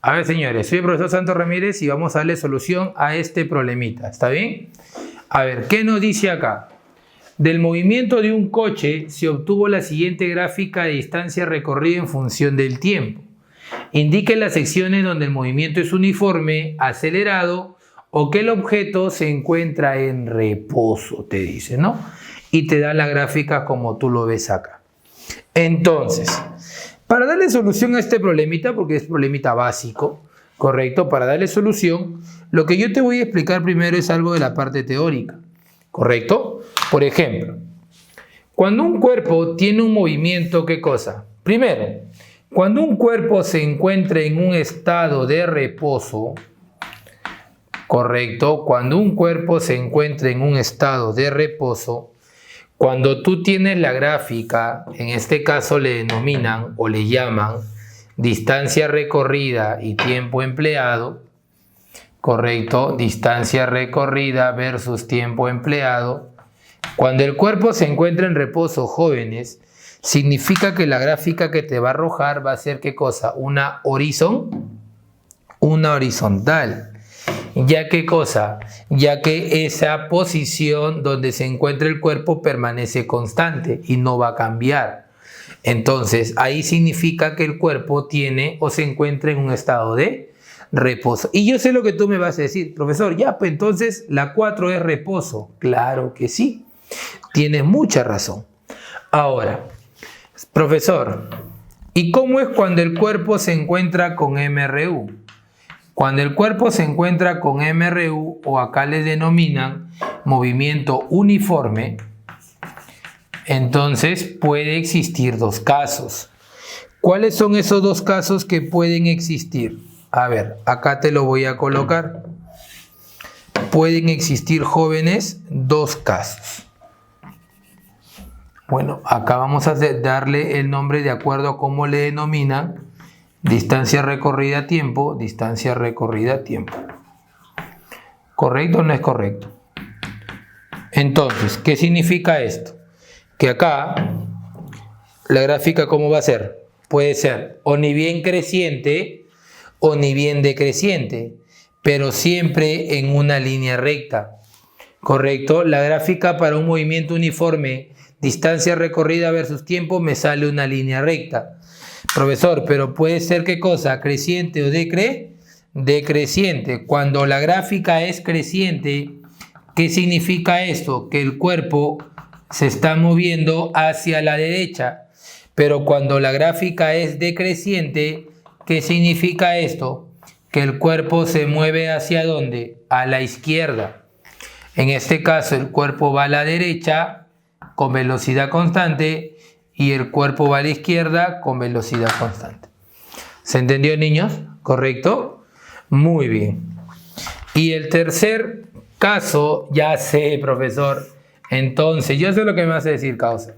A ver, señores, soy el profesor Santos Ramírez y vamos a darle solución a este problemita. ¿Está bien? A ver, ¿qué nos dice acá? Del movimiento de un coche se obtuvo la siguiente gráfica de distancia recorrida en función del tiempo. Indique las secciones donde el movimiento es uniforme, acelerado o que el objeto se encuentra en reposo, te dice, ¿no? Y te da la gráfica como tú lo ves acá. Entonces, para darle solución a este problemita, porque es problemita básico, ¿correcto? Para darle solución, lo que yo te voy a explicar primero es algo de la parte teórica, ¿correcto? Por ejemplo, cuando un cuerpo tiene un movimiento, ¿qué cosa? Primero, cuando un cuerpo se encuentra en un estado de reposo, ¿correcto? Cuando un cuerpo se encuentra en un estado de reposo, cuando tú tienes la gráfica, en este caso le denominan o le llaman distancia recorrida y tiempo empleado, ¿correcto? Distancia recorrida versus tiempo empleado. Cuando el cuerpo se encuentra en reposo, jóvenes, significa que la gráfica que te va a arrojar va a ser ¿qué cosa? Una horizontal. ¿Ya qué cosa? Ya que esa posición donde se encuentra el cuerpo permanece constante y no va a cambiar. Entonces, ahí significa que el cuerpo tiene o se encuentra en un estado de reposo. Y yo sé lo que tú me vas a decir, profesor, ya, pues entonces la 4 es reposo. Claro que sí, tienes mucha razón. Ahora, profesor, ¿y cómo es cuando el cuerpo se encuentra con MRU? Cuando el cuerpo se encuentra con MRU, o acá le denominan movimiento uniforme, entonces puede existir dos casos. ¿Cuáles son esos dos casos que pueden existir? A ver, acá te lo voy a colocar. Pueden existir, jóvenes, dos casos. Bueno, acá vamos a darle el nombre de acuerdo a cómo le denominan. Distancia recorrida tiempo, distancia recorrida tiempo. ¿Correcto o no es correcto? Entonces, ¿qué significa esto? Que acá la gráfica, ¿cómo va a ser? Puede ser o ni bien creciente o ni bien decreciente, pero siempre en una línea recta. ¿Correcto? La gráfica para un movimiento uniforme, distancia recorrida versus tiempo, me sale una línea recta. Profesor, pero puede ser ¿qué cosa? ¿Creciente o decreciente? Cuando la gráfica es creciente, ¿qué significa esto? Que el cuerpo se está moviendo hacia la derecha. Pero cuando la gráfica es decreciente, ¿qué significa esto? Que el cuerpo se mueve ¿hacia dónde? A la izquierda. En este caso, el cuerpo va a la derecha con velocidad constante y el cuerpo va a la izquierda con velocidad constante. ¿Se entendió, niños? ¿Correcto? Muy bien. Y el tercer caso, ya sé, profesor. Entonces, yo sé lo que me vas a decir, causa.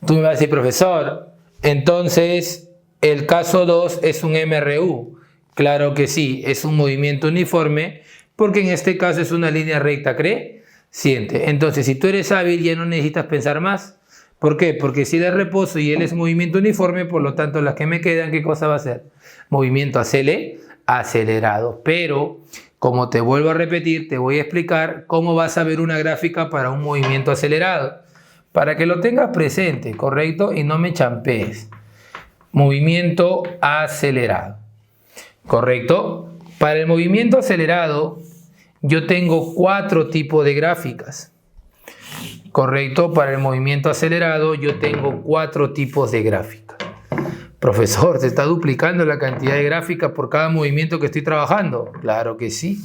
Tú me vas a decir, profesor, entonces el caso 2 es un MRU. Claro que sí, es un movimiento uniforme, porque en este caso es una línea recta creciente. Entonces, si tú eres hábil, ya no necesitas pensar más. ¿Por qué? Porque si él es reposo y él es movimiento uniforme, por lo tanto las que me quedan, ¿qué cosa va a ser? Movimiento acelerado. Pero, como te vuelvo a repetir, te voy a explicar cómo vas a ver una gráfica para un movimiento acelerado. Para que lo tengas presente, ¿correcto? Y no me champees. Movimiento acelerado. ¿Correcto? Para el movimiento acelerado, yo tengo 4 tipos de gráficas. ¿Correcto? Para el movimiento acelerado yo tengo 4 tipos de gráfica. Profesor, ¿se está duplicando la cantidad de gráficas por cada movimiento que estoy trabajando? Claro que sí.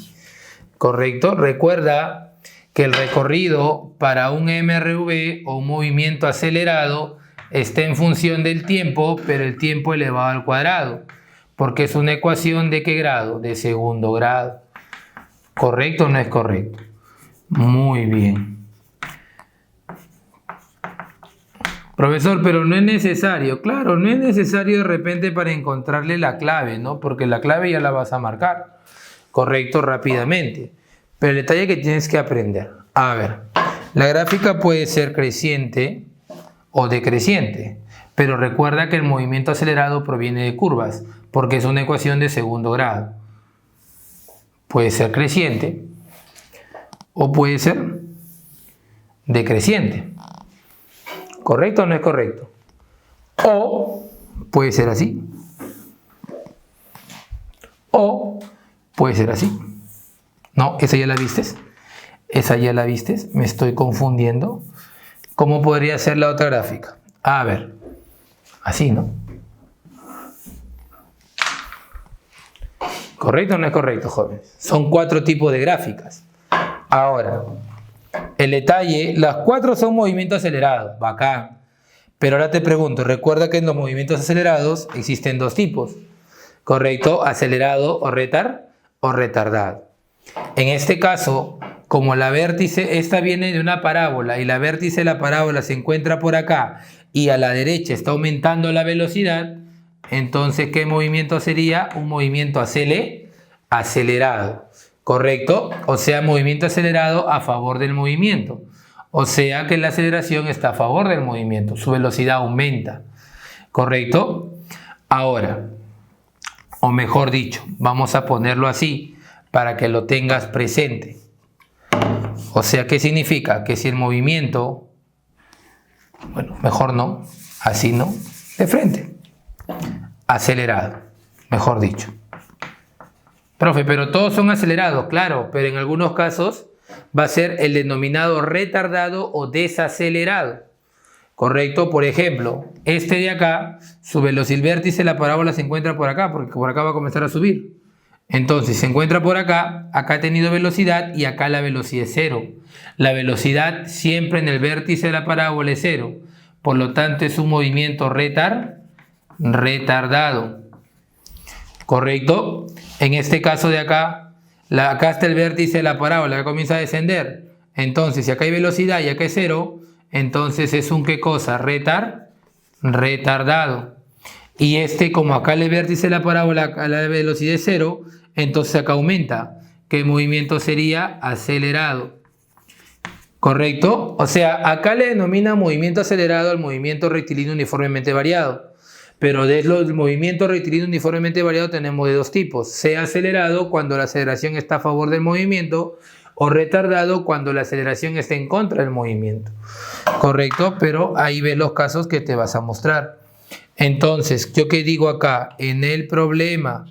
¿Correcto? Recuerda que el recorrido para un MRV o un movimiento acelerado está en función del tiempo, pero el tiempo elevado al cuadrado. Porque es una ecuación ¿de qué grado? De segundo grado. ¿Correcto o no es correcto? Muy bien. Profesor, pero no es necesario. Claro, no es necesario de repente para encontrarle la clave, ¿no? Porque la clave ya la vas a marcar, correcto, rápidamente. Pero el detalle que tienes que aprender. A ver, la gráfica puede ser creciente o decreciente. Pero recuerda que el movimiento acelerado proviene de curvas. porque es una ecuación de segundo grado. Puede ser creciente o puede ser decreciente. ¿Correcto o no es correcto? O puede ser así. O puede ser así. No, esa ya la vistes. Esa ya la vistes. Me estoy confundiendo. ¿Cómo podría ser la otra gráfica? A ver. Así, ¿no? ¿Correcto o no es correcto, jóvenes? Son 4 tipos de gráficas. Ahora, el detalle, las 4 son movimientos acelerados. Bacán. Pero ahora te pregunto, recuerda que en los movimientos acelerados existen 2 tipos. ¿Correcto? Acelerado o retardado. En este caso, como la vértice, esta viene de una parábola y la vértice de la parábola se encuentra por acá y a la derecha está aumentando la velocidad, entonces, ¿qué movimiento sería? Un movimiento acelerado. ¿Correcto? O sea, movimiento acelerado a favor del movimiento. O sea que la aceleración está a favor del movimiento. Su velocidad aumenta. ¿Correcto? Ahora, o mejor dicho, vamos a ponerlo así para que lo tengas presente. O sea, ¿qué significa? Que si el movimiento, bueno, mejor no, así no, de frente. Acelerado, mejor dicho. Profe, pero todos son acelerados, claro, pero en algunos casos va a ser el denominado retardado o desacelerado. ¿Correcto? Por ejemplo, este de acá, su velocidad, el vértice de la parábola se encuentra por acá, porque por acá va a comenzar a subir. Entonces, se encuentra por acá, acá ha tenido velocidad y acá la velocidad es 0. La velocidad siempre en el vértice de la parábola es 0. Por lo tanto, es un movimiento retardado. ¿Correcto? En este caso de acá, acá está el vértice de la parábola que comienza a descender. Entonces, si acá hay velocidad y acá es 0, entonces es un ¿qué cosa? Retardado. Y este, como acá el vértice de la parábola a la velocidad es 0, entonces acá aumenta. ¿Qué movimiento sería? Acelerado. ¿Correcto? O sea, acá le denomina movimiento acelerado al movimiento rectilíneo uniformemente variado. Pero de los movimientos rectilíneo uniformemente variado tenemos de 2 tipos. Sea acelerado cuando la aceleración está a favor del movimiento o retardado cuando la aceleración está en contra del movimiento. ¿Correcto? Pero ahí ves los casos que te vas a mostrar. Entonces, ¿yo qué digo acá? En el problema,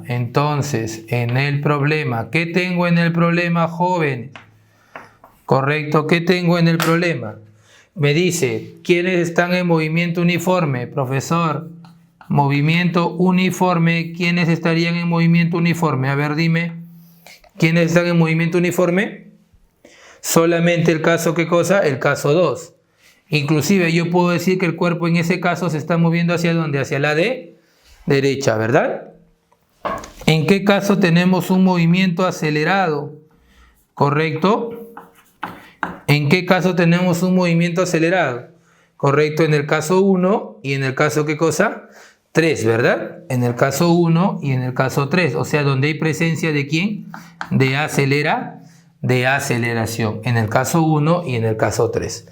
entonces, ¿qué tengo en el problema, joven? ¿Correcto? ¿Qué tengo en el problema? Me dice, ¿quiénes están en movimiento uniforme? Profesor, movimiento uniforme, ¿quiénes estarían en movimiento uniforme? A ver, dime, ¿quiénes están en movimiento uniforme? Solamente el caso, ¿qué cosa? El caso 2. Inclusive yo puedo decir que el cuerpo en ese caso se está moviendo hacia ¿dónde? Hacia la derecha, ¿verdad? ¿En qué caso tenemos un movimiento acelerado? ¿Correcto? ¿En qué caso tenemos un movimiento acelerado? ¿Correcto? En el caso 1 y en el caso, ¿qué cosa? 3, ¿verdad? En el caso 1 y en el caso 3. O sea, donde hay presencia ¿de quién? De aceleración. En el caso 1 y en el caso 3.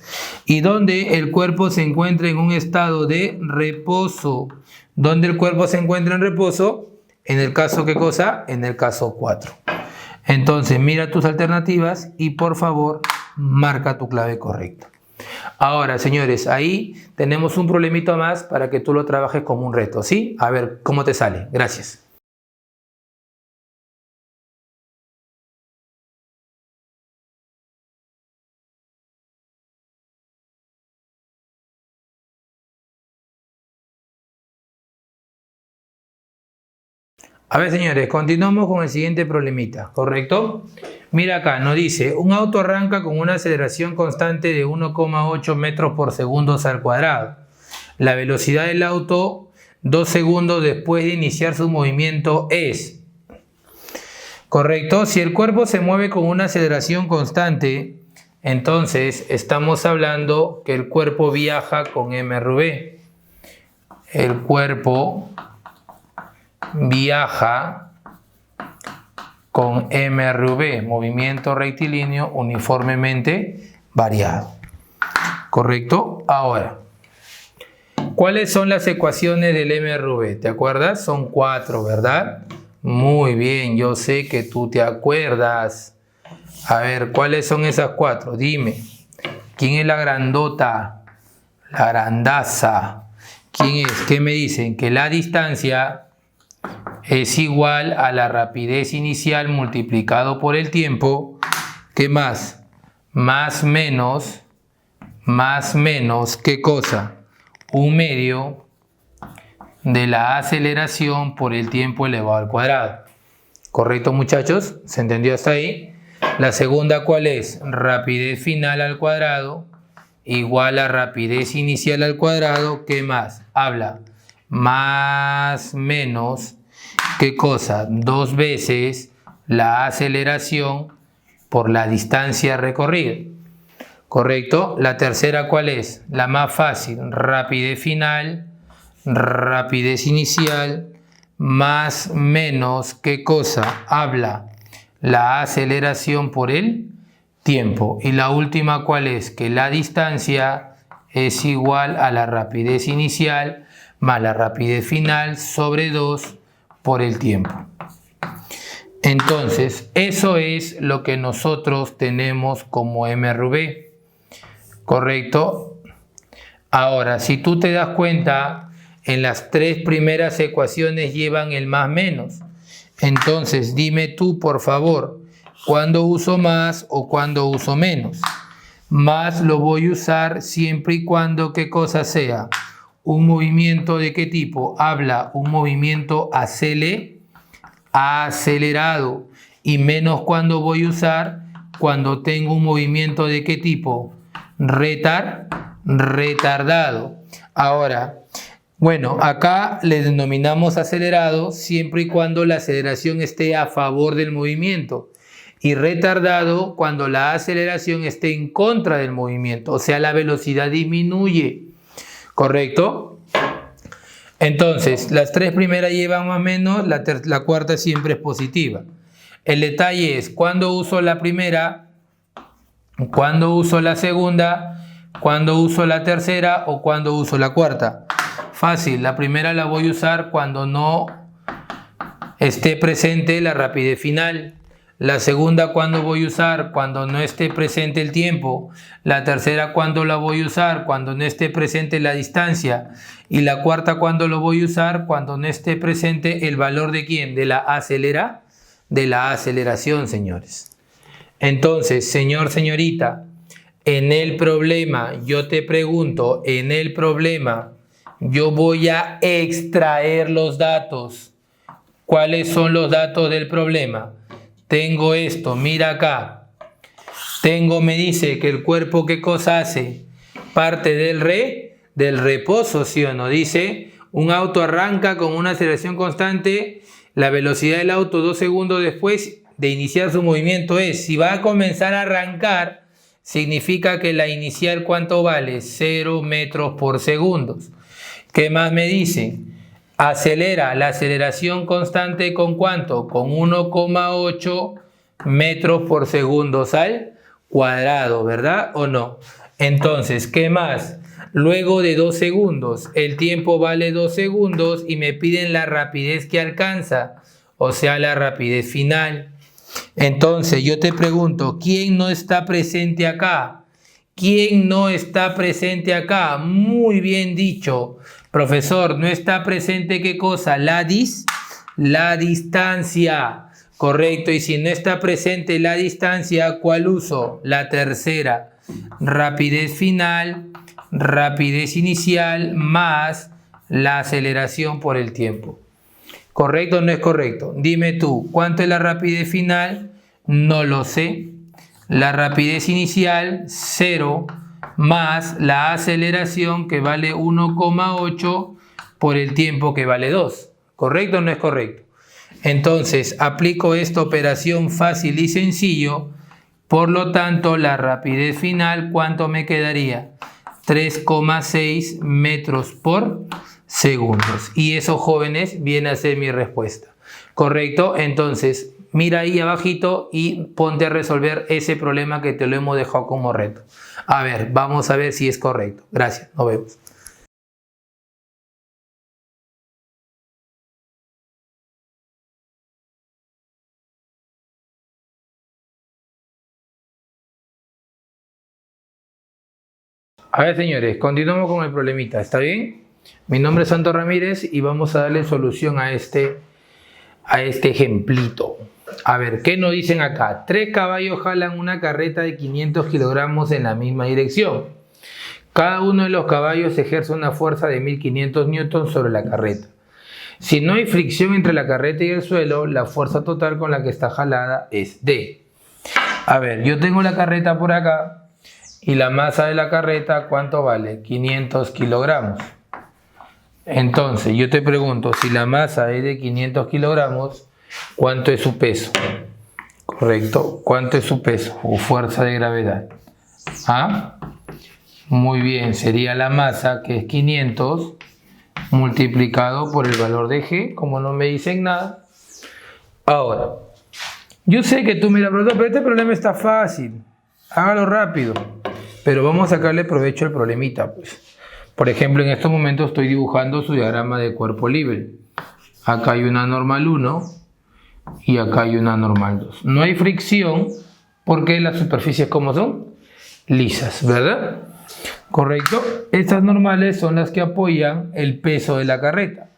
Y donde el cuerpo se encuentra en un estado de reposo. ¿Dónde el cuerpo se encuentra en reposo? En el caso, ¿qué cosa? En el caso 4. Entonces, mira tus alternativas y por favor, marca tu clave correcta. Ahora, señores, ahí tenemos un problemito más para que tú lo trabajes como un reto, ¿sí? A ver cómo te sale. Gracias. A ver, señores, continuamos con el siguiente problemita, ¿correcto? Mira acá, nos dice, un auto arranca con una aceleración constante de 1,8 metros por segundo al cuadrado. La velocidad del auto 2 segundos después de iniciar su movimiento es, ¿correcto? Si el cuerpo se mueve con una aceleración constante, entonces estamos hablando que el cuerpo viaja con mRv. El cuerpo viaja con mRv, movimiento rectilíneo uniformemente variado. ¿Correcto? Ahora, ¿Cuáles son las ecuaciones del MRV? ¿Te acuerdas? Son 4, ¿verdad? Muy bien, yo sé que tú te acuerdas. A ver, ¿cuáles son esas 4? Dime. ¿Quién es la grandota? La grandaza. ¿Quién es? ¿Qué me dicen? Que la distancia es igual a la rapidez inicial multiplicado por el tiempo. ¿Qué más? Más menos, ¿qué cosa? 1/2 de la aceleración por el tiempo elevado al cuadrado. ¿Correcto, muchachos? ¿Se entendió hasta ahí? La segunda, ¿cuál es? Rapidez final al cuadrado igual a rapidez inicial al cuadrado. ¿Qué más? Habla. Más menos, ¿qué cosa? 2 veces la aceleración por la distancia recorrida. ¿Correcto? La tercera, ¿cuál es? La más fácil. Rapidez final, rapidez inicial, más menos, ¿qué cosa? Habla. La aceleración por el tiempo. Y la última, ¿cuál es? Que la distancia es igual a la rapidez inicial más la rapidez final sobre 2 por el tiempo. Entonces, eso es lo que nosotros tenemos como MRV. ¿Correcto? Ahora, si tú te das cuenta, en las 3 primeras ecuaciones llevan el más menos. Entonces, dime tú, por favor, ¿cuándo uso más o cuándo uso menos? Más lo voy a usar siempre y cuando, ¿qué cosa sea? ¿Un movimiento de qué tipo? Habla, un movimiento acelerado. Y menos cuando voy a usar cuando tengo un movimiento de qué tipo? Retardado. Ahora, bueno, acá le denominamos acelerado siempre y cuando la aceleración esté a favor del movimiento. Y retardado cuando la aceleración esté en contra del movimiento, o sea, la velocidad disminuye. ¿Correcto? Entonces, las 3 primeras llevan más o menos, la cuarta siempre es positiva. El detalle es, ¿cuándo uso la primera? ¿Cuándo uso la segunda? ¿Cuándo uso la tercera? ¿O cuándo uso la cuarta? Fácil, la primera la voy a usar cuando no esté presente la rapidez final. La segunda, ¿cuándo voy a usar? Cuando no esté presente el tiempo. La tercera, ¿cuándo la voy a usar? Cuando no esté presente la distancia. Y la cuarta, ¿cuándo lo voy a usar? Cuando no esté presente el valor de ¿quién? De la aceleración, señores. Entonces, señor, señorita, en el problema, yo te pregunto, en el problema, yo voy a extraer los datos. ¿Cuáles son los datos del problema? Tengo esto, mira acá. Me dice que el cuerpo, ¿qué cosa hace? Parte del reposo, ¿sí o no? Dice, un auto arranca con una aceleración constante, la velocidad del auto 2 segundos después de iniciar su movimiento es, si va a comenzar a arrancar, significa que la inicial, ¿cuánto vale? 0 metros por segundo. ¿Qué más me dice? Acelera la aceleración constante ¿con cuánto? Con 1,8 metros por segundo al cuadrado, ¿verdad o no? Entonces, ¿qué más? Luego de 2 segundos, el tiempo vale 2 segundos y me piden la rapidez que alcanza, o sea, la rapidez final. Entonces, yo te pregunto, ¿quién no está presente acá? ¿Quién no está presente acá? Muy bien dicho. Profesor, ¿no está presente qué cosa? La distancia. Correcto. Y si no está presente la distancia, ¿cuál uso? La tercera. Rapidez final, rapidez inicial, más la aceleración por el tiempo. ¿Correcto o no es correcto? Dime tú, ¿cuánto es la rapidez final? No lo sé. La rapidez inicial, 0, más la aceleración que vale 1,8 por el tiempo que vale 2. ¿Correcto o no es correcto? Entonces, aplico esta operación fácil y sencillo. Por lo tanto, la rapidez final, ¿cuánto me quedaría? 3,6 metros por segundos. Y eso, jóvenes, viene a ser mi respuesta. ¿Correcto? Entonces, mira ahí abajito y ponte a resolver ese problema que te lo hemos dejado como reto. A ver, vamos a ver si es correcto. Gracias, nos vemos. A ver, señores, continuamos con el problemita, ¿está bien? Mi nombre es Santo Ramírez y vamos a darle solución a este ejemplito. A ver, ¿qué nos dicen acá? 3 caballos jalan una carreta de 500 kilogramos en la misma dirección. Cada uno de los caballos ejerce una fuerza de 1500 newtons sobre la carreta. Si no hay fricción entre la carreta y el suelo, la fuerza total con la que está jalada es D. A ver, yo tengo la carreta por acá y la masa de la carreta, ¿cuánto vale? 500 kilogramos. Entonces, yo te pregunto, si la masa es de 500 kilogramos, ¿cuánto es su peso? Correcto, ¿cuánto es su peso o fuerza de gravedad? ¿Ah? Muy bien, sería la masa, que es 500, multiplicado por el valor de G, como no me dicen nada. Ahora, yo sé que tú miras, pero este problema está fácil, hágalo rápido, pero vamos a sacarle provecho al problemita, pues. Por ejemplo, en estos momentos estoy dibujando su diagrama de cuerpo libre. Acá hay una normal 1 y acá hay una normal 2. No hay fricción porque las superficies, ¿cómo son? Lisas, ¿verdad? Correcto. Estas normales son las que apoyan el peso de la carreta.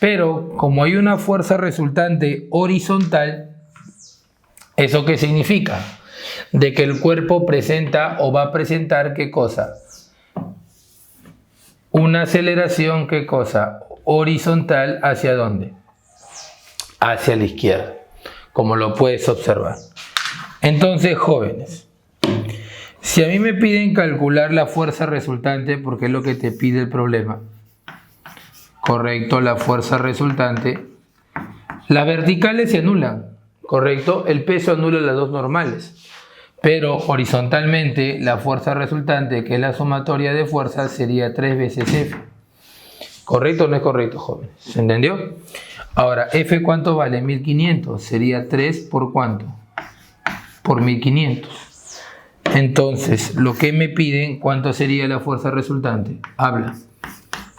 Pero como hay una fuerza resultante horizontal, ¿eso qué significa? De que el cuerpo presenta o va a presentar, ¿qué cosa? Una aceleración, ¿qué cosa? Horizontal, ¿hacia dónde? Hacia la izquierda, como lo puedes observar. Entonces, jóvenes, si a mí me piden calcular la fuerza resultante, porque es lo que te pide el problema, correcto, la fuerza resultante, las verticales se anulan, correcto, el peso anula las dos normales. Pero horizontalmente la fuerza resultante, que es la sumatoria de fuerzas, sería 3 veces F. ¿Correcto o no es correcto, jóvenes? ¿Se entendió? Ahora, F ¿cuánto vale? 1500. Sería 3 por ¿cuánto? Por 1500. Entonces, lo que me piden, ¿cuánto sería la fuerza resultante? Habla.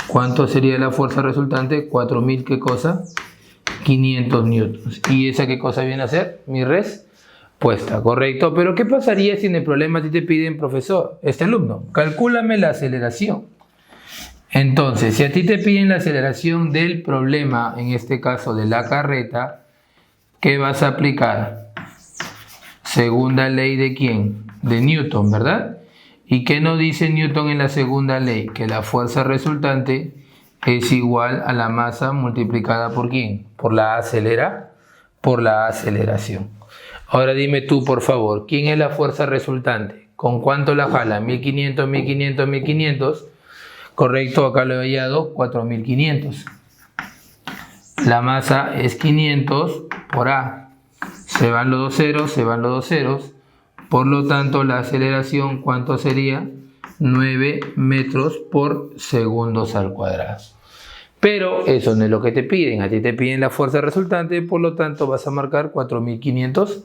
¿Cuánto sería la fuerza resultante? 4000, ¿qué cosa? 500 newtons. ¿Y esa qué cosa viene a ser? Mi respuesta, correcto. Pero ¿qué pasaría si en el problema a ti te piden, profesor, alumno, calcúlame la aceleración? Entonces, si a ti te piden la aceleración del problema, en este caso de la carreta, ¿qué vas a aplicar? Segunda ley ¿de quién? De Newton, ¿verdad? ¿Y qué nos dice Newton en la segunda ley? Que la fuerza resultante es igual a la masa multiplicada ¿por quién? Por la aceleración. Ahora dime tú, por favor, ¿quién es la fuerza resultante? ¿Con cuánto la jala? 1500, 1500, 1500. Correcto, acá lo he hallado, 4500. La masa es 500 por A. Se van los dos ceros, se van los dos ceros. Por lo tanto, la aceleración, ¿cuánto sería? 9 metros por segundos al cuadrado. Pero eso no es lo que te piden. A ti te piden la fuerza resultante, por lo tanto vas a marcar 4500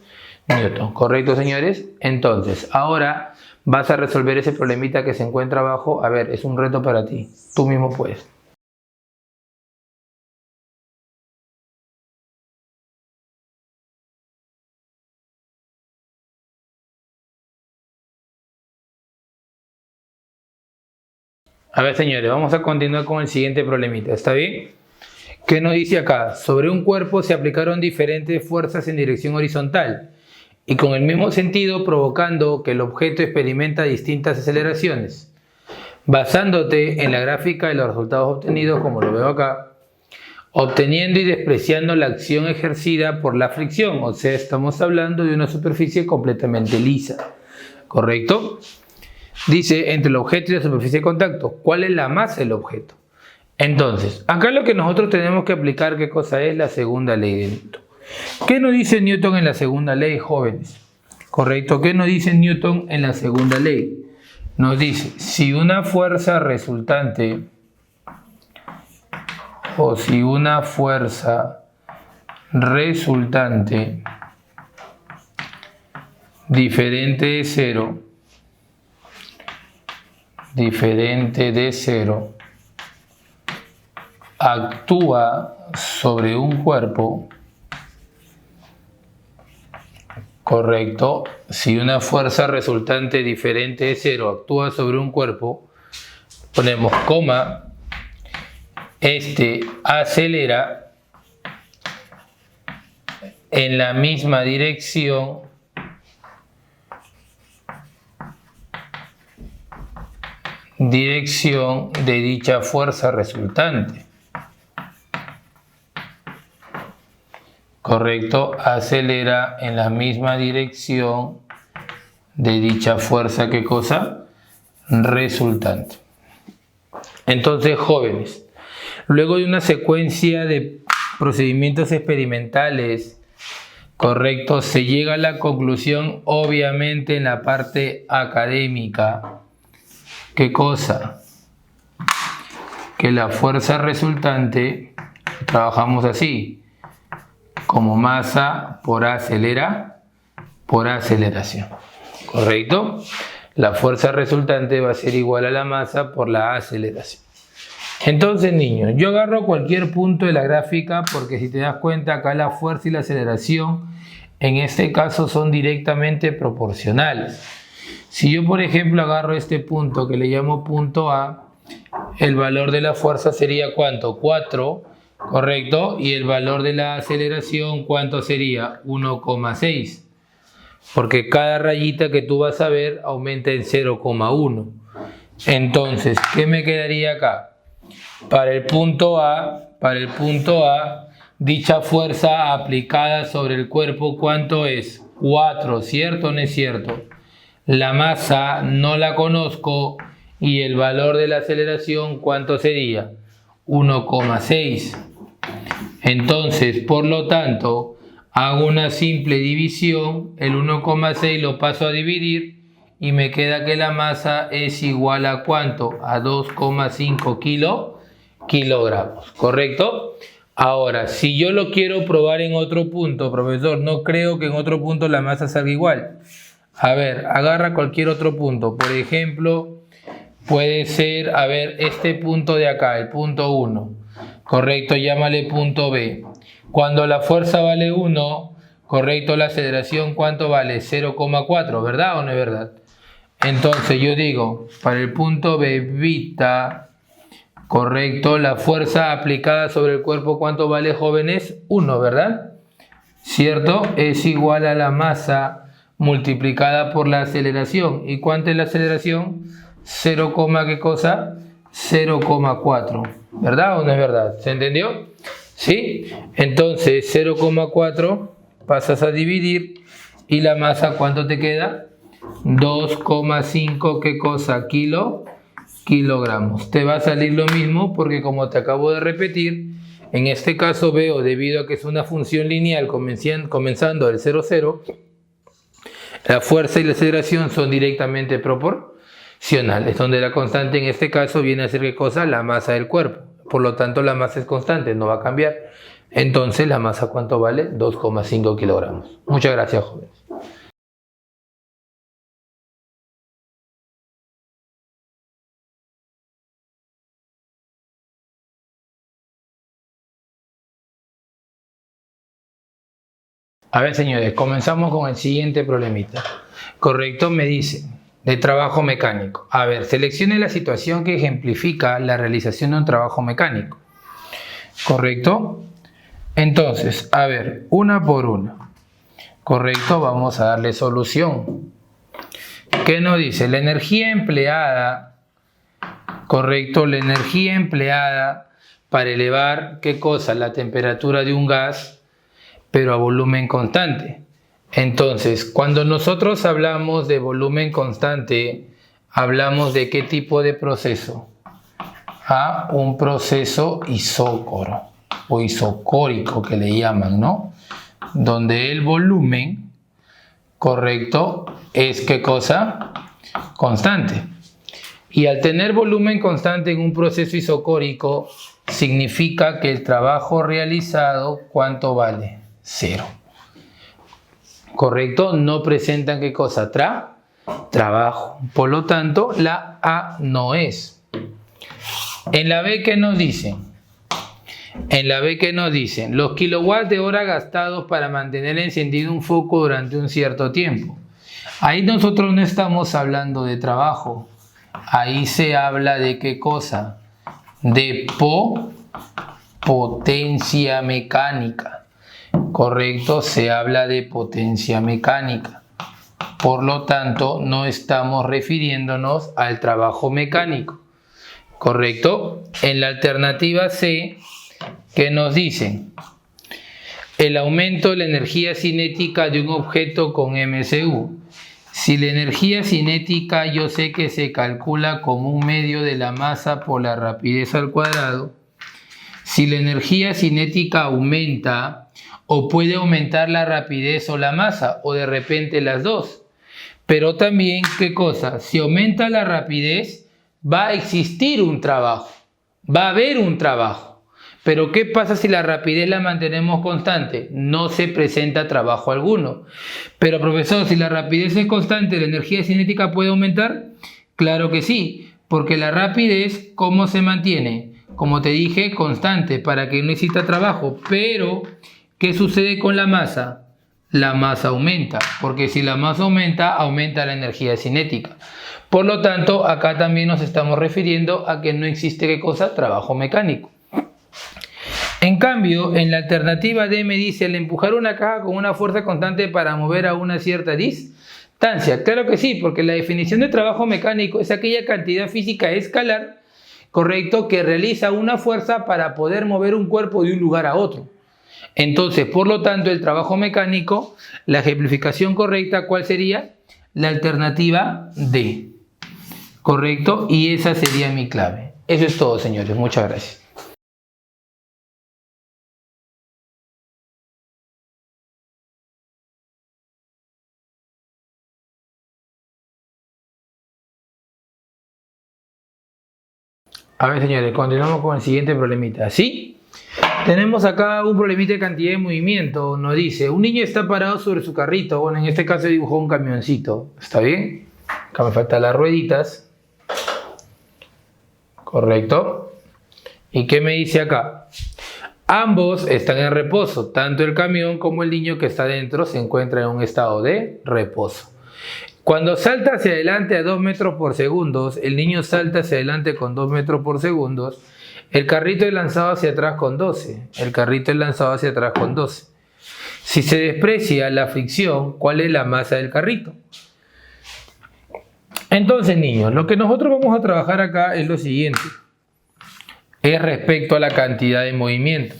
newton. ¿Correcto, señores? Entonces, ahora vas a resolver ese problemita que se encuentra abajo. A ver, es un reto para ti. Tú mismo puedes. A ver, señores, vamos a continuar con el siguiente problemita. ¿Está bien? ¿Qué nos dice acá? Sobre un cuerpo se aplicaron diferentes fuerzas en dirección horizontal y con el mismo sentido, provocando que el objeto experimenta distintas aceleraciones. Basándote en la gráfica de los resultados obtenidos, como lo veo acá, obteniendo y despreciando la acción ejercida por la fricción, o sea, estamos hablando de una superficie completamente lisa, ¿correcto? Dice, entre el objeto y la superficie de contacto, ¿cuál es la masa del objeto? Entonces, acá lo que nosotros tenemos que aplicar, ¿qué cosa es? La segunda ley de Newton. ¿Qué nos dice Newton en la segunda ley, jóvenes? ¿Correcto? ¿Qué nos dice Newton en la segunda ley? Nos dice, si una fuerza resultante o si una fuerza resultante diferente de cero actúa sobre un cuerpo, correcto, si una fuerza resultante diferente de cero actúa sobre un cuerpo, ponemos coma, acelera en la misma dirección de dicha fuerza resultante. Correcto, acelera en la misma dirección de dicha fuerza, ¿qué cosa? Resultante. Entonces, jóvenes, luego de una secuencia de procedimientos experimentales, correcto, se llega a la conclusión, obviamente en la parte académica, ¿qué cosa? Que la fuerza resultante, trabajamos así, como masa por aceleración, ¿correcto? La fuerza resultante va a ser igual a la masa por la aceleración. Entonces, niños, yo agarro cualquier punto de la gráfica porque si te das cuenta acá la fuerza y la aceleración en este caso son directamente proporcionales. Si yo, por ejemplo, agarro este punto que le llamo punto A, el valor de la fuerza sería ¿cuánto? 4, ¿correcto? Y el valor de la aceleración, ¿cuánto sería? 1,6. Porque cada rayita que tú vas a ver aumenta en 0,1. Entonces, ¿qué me quedaría acá? Para el punto A, dicha fuerza aplicada sobre el cuerpo, ¿cuánto es? 4, ¿cierto o no es cierto? La masa no la conozco y el valor de la aceleración, ¿cuánto sería? 1,6. Entonces, por lo tanto, hago una simple división, el 1,6 lo paso a dividir y me queda que la masa es igual a ¿cuánto? A 2,5 kilogramos, ¿correcto? Ahora, si yo lo quiero probar en otro punto, profesor, no creo que en otro punto la masa salga igual. A ver, agarra cualquier otro punto, por ejemplo, puede ser, a ver, este punto de acá, el punto 1, correcto, llámale punto B. Cuando la fuerza vale 1, correcto, la aceleración, ¿cuánto vale? 0,4, ¿verdad o no es verdad? Entonces yo digo, para el punto B, beta, correcto, la fuerza aplicada sobre el cuerpo, ¿cuánto vale, jóvenes? 1, ¿verdad? ¿Cierto? Es igual a la masa multiplicada por la aceleración. ¿Y cuánto es la aceleración? 0, ¿qué cosa? 0,4, ¿verdad o no es verdad? ¿Se entendió? ¿Sí? Entonces 0,4 pasas a dividir y la masa, ¿cuánto te queda? 2,5, ¿qué cosa? Kilogramos. Te va a salir lo mismo porque, como te acabo de repetir, en este caso veo, debido a que es una función lineal comenzando del 0, 0, la fuerza y la aceleración son directamente proporcionales, donde la constante en este caso viene a ser ¿qué cosa? La masa del cuerpo. Por lo tanto, la masa es constante, no va a cambiar. Entonces, ¿la masa cuánto vale? 2,5 kilogramos. Muchas gracias, jóvenes. A ver, señores, comenzamos con el siguiente problemita. Correcto, me dice, de trabajo mecánico. A ver, seleccione la situación que ejemplifica la realización de un trabajo mecánico. ¿Correcto? Entonces, a ver, una por una. Correcto, vamos a darle solución. ¿Qué nos dice? La energía empleada, correcto, la energía empleada para elevar, ¿qué cosa? La temperatura de un gas, pero a volumen constante. Entonces, cuando nosotros hablamos de volumen constante, hablamos de ¿qué tipo de proceso? Un proceso isócoro o isocórico que le llaman, ¿no? Donde el volumen, correcto, es ¿qué cosa? Constante. Y al tener volumen constante en un proceso isocórico, significa que el trabajo realizado, ¿cuánto vale? 0. ¿Correcto? No presentan ¿qué cosa? Trabajo. Por lo tanto, la A no es. En la B, ¿qué nos dicen? En la B, ¿qué nos dicen? Los kilowatts de hora gastados para mantener encendido un foco durante un cierto tiempo. Ahí nosotros no estamos hablando de trabajo. Ahí se habla de ¿qué cosa? De potencia mecánica. Correcto, se habla de potencia mecánica. Por lo tanto, no estamos refiriéndonos al trabajo mecánico. Correcto. En la alternativa C, ¿qué nos dicen? El aumento de la energía cinética de un objeto con MCU. Si la energía cinética yo sé que se calcula como un medio de la masa por la rapidez al cuadrado, si la energía cinética aumenta, o puede aumentar la rapidez o la masa, o de repente las dos. Pero también, ¿qué cosa? Si aumenta la rapidez, va a existir un trabajo, va a haber un trabajo. Pero ¿qué pasa si la rapidez la mantenemos constante? No se presenta trabajo alguno. Pero profesor, si la rapidez es constante, ¿la energía cinética puede aumentar? Claro que sí, porque la rapidez, ¿cómo se mantiene? Como te dije, constante, para que no exista trabajo. Pero, ¿qué sucede con la masa? La masa aumenta, porque si la masa aumenta, aumenta la energía cinética. Por lo tanto, acá también nos estamos refiriendo a que no existe, ¿qué cosa? Trabajo mecánico. En cambio, en la alternativa D me dice, al empujar una caja con una fuerza constante para mover a una cierta distancia. Claro que sí, porque la definición de trabajo mecánico es aquella cantidad física escalar, correcto, que realiza una fuerza para poder mover un cuerpo de un lugar a otro. Entonces, por lo tanto, el trabajo mecánico, la ejemplificación correcta, ¿cuál sería? La alternativa D. ¿Correcto? Y esa sería mi clave. Eso es todo, señores. Muchas gracias. A ver, señores, continuamos con el siguiente problemita. ¿Sí? Tenemos acá un problemita de cantidad de movimiento. Nos dice, un niño está parado sobre su carrito. Bueno, en este caso dibujó un camioncito. ¿Está bien? Acá me faltan las rueditas. Correcto. ¿Y qué me dice acá? Ambos están en reposo. Tanto el camión como el niño que está dentro se encuentran en un estado de reposo. Cuando salta hacia adelante a 2 metros por segundo, el niño salta hacia adelante con 2 metros por segundo, el carrito es lanzado hacia atrás con 12. El carrito es lanzado hacia atrás con 12. Si se desprecia la fricción, ¿cuál es la masa del carrito? Entonces, niños, lo que nosotros vamos a trabajar acá es lo siguiente. Es respecto a la cantidad de movimiento.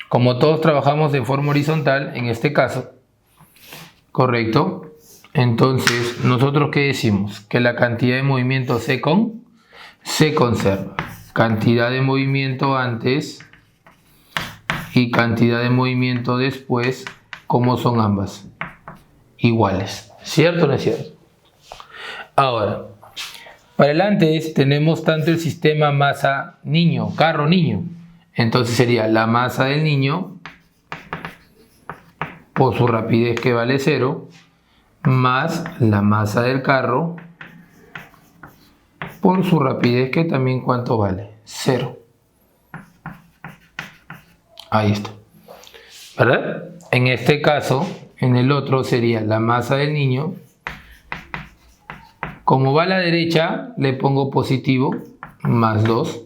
Como todos trabajamos de forma horizontal, en este caso, ¿correcto? Entonces, ¿nosotros qué decimos? Que la cantidad de movimiento se conserva. Cantidad de movimiento antes y cantidad de movimiento después, ¿cómo son ambas? Iguales. ¿Cierto o no es cierto? Ahora, para el antes tenemos tanto el sistema masa-niño, carro-niño. Entonces sería la masa del niño por su rapidez que vale 0, más la masa del carro por su rapidez que también ¿cuánto vale? 0. Ahí está. ¿Verdad? En este caso, en el otro sería la masa del niño. Como va a la derecha, le pongo positivo, más 2.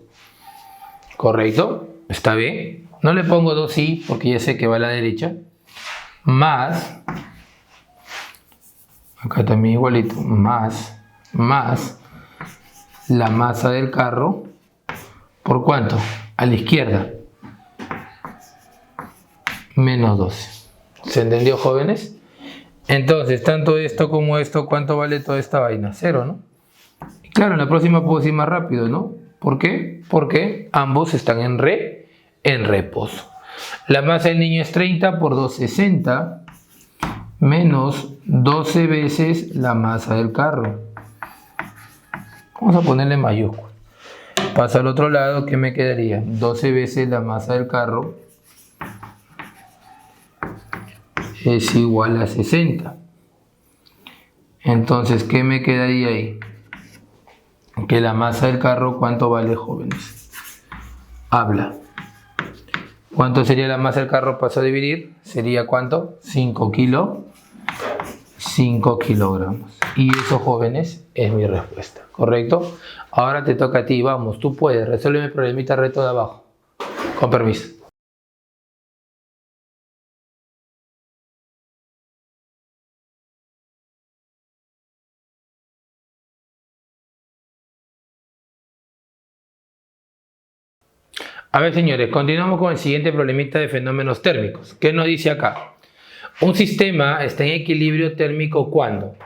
¿Correcto? ¿Está bien? No le pongo 2i porque ya sé que va a la derecha. Más, acá también igualito, más la masa del carro. ¿Por cuánto? A la izquierda. Menos 12. ¿Se entendió, jóvenes? Entonces, tanto esto como esto, ¿cuánto vale toda esta vaina? 0, ¿no? Y claro, en la próxima puedo ir más rápido, ¿no? ¿Por qué? Porque ambos están en reposo. La masa del niño es 30 por 2, 60, menos 12 veces la masa del carro. Vamos a ponerle mayúscula. Pasa al otro lado, ¿qué me quedaría? 12 veces la masa del carro es igual a 60. Entonces, ¿qué me quedaría ahí? Que la masa del carro, ¿cuánto vale, jóvenes? Habla. ¿Cuánto sería la masa del carro? Paso a dividir. ¿Sería cuánto? 5 5 kilogramos. Y eso, jóvenes, es mi respuesta, ¿correcto? Ahora te toca a ti, vamos, tú puedes, resuelve el problemita reto de abajo. Con permiso. A ver, señores, continuamos con el siguiente problemita de fenómenos térmicos. ¿Qué nos dice acá? Un sistema está en equilibrio térmico cuando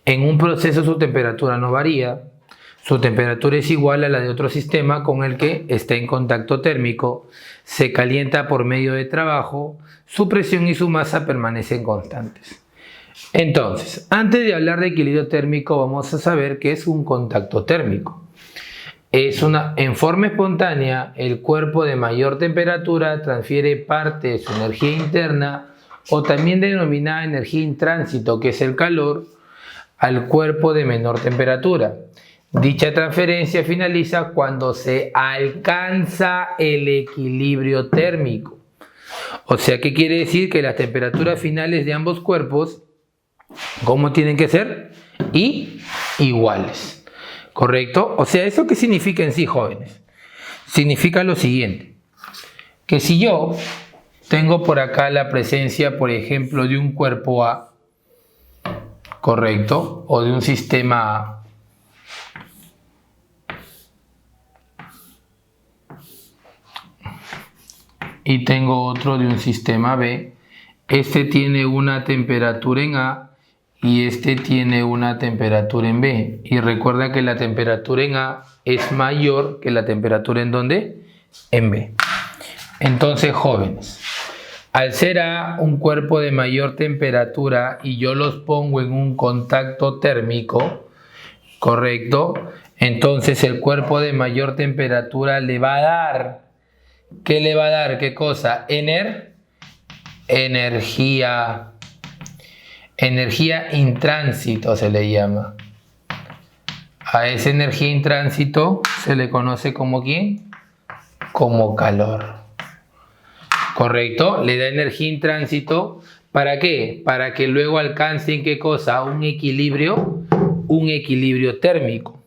en un proceso su temperatura no varía, su temperatura es igual a la de otro sistema con el que está en contacto térmico, se calienta por medio de trabajo, su presión y su masa permanecen constantes. Entonces, antes de hablar de equilibrio térmico, vamos a saber qué es un contacto térmico. En forma espontánea, el cuerpo de mayor temperatura transfiere parte de su energía interna, o también denominada energía en tránsito, que es el calor, al cuerpo de menor temperatura. Dicha transferencia finaliza cuando se alcanza el equilibrio térmico. O sea, ¿qué quiere decir? Que las temperaturas finales de ambos cuerpos, ¿cómo tienen que ser? Iguales. ¿Correcto? O sea, ¿eso qué significa en sí, jóvenes? Significa lo siguiente, que si yo tengo por acá la presencia, por ejemplo, de un cuerpo A, ¿correcto? O de un sistema A, y tengo otro de un sistema B, este tiene una temperatura en A y este tiene una temperatura en B. Y recuerda que la temperatura en A es mayor que la temperatura en ¿dónde? En B. Entonces, jóvenes, al ser A un cuerpo de mayor temperatura y yo los pongo en un contacto térmico, ¿correcto? Entonces el cuerpo de mayor temperatura le va a dar, ¿qué le va a dar? ¿Qué cosa? Energía. Energía en tránsito se le llama. A esa energía en tránsito se le conoce como ¿quién? Como calor. ¿Correcto? Le da energía en tránsito. ¿Para qué? Para que luego alcancen ¿qué cosa? Un equilibrio térmico.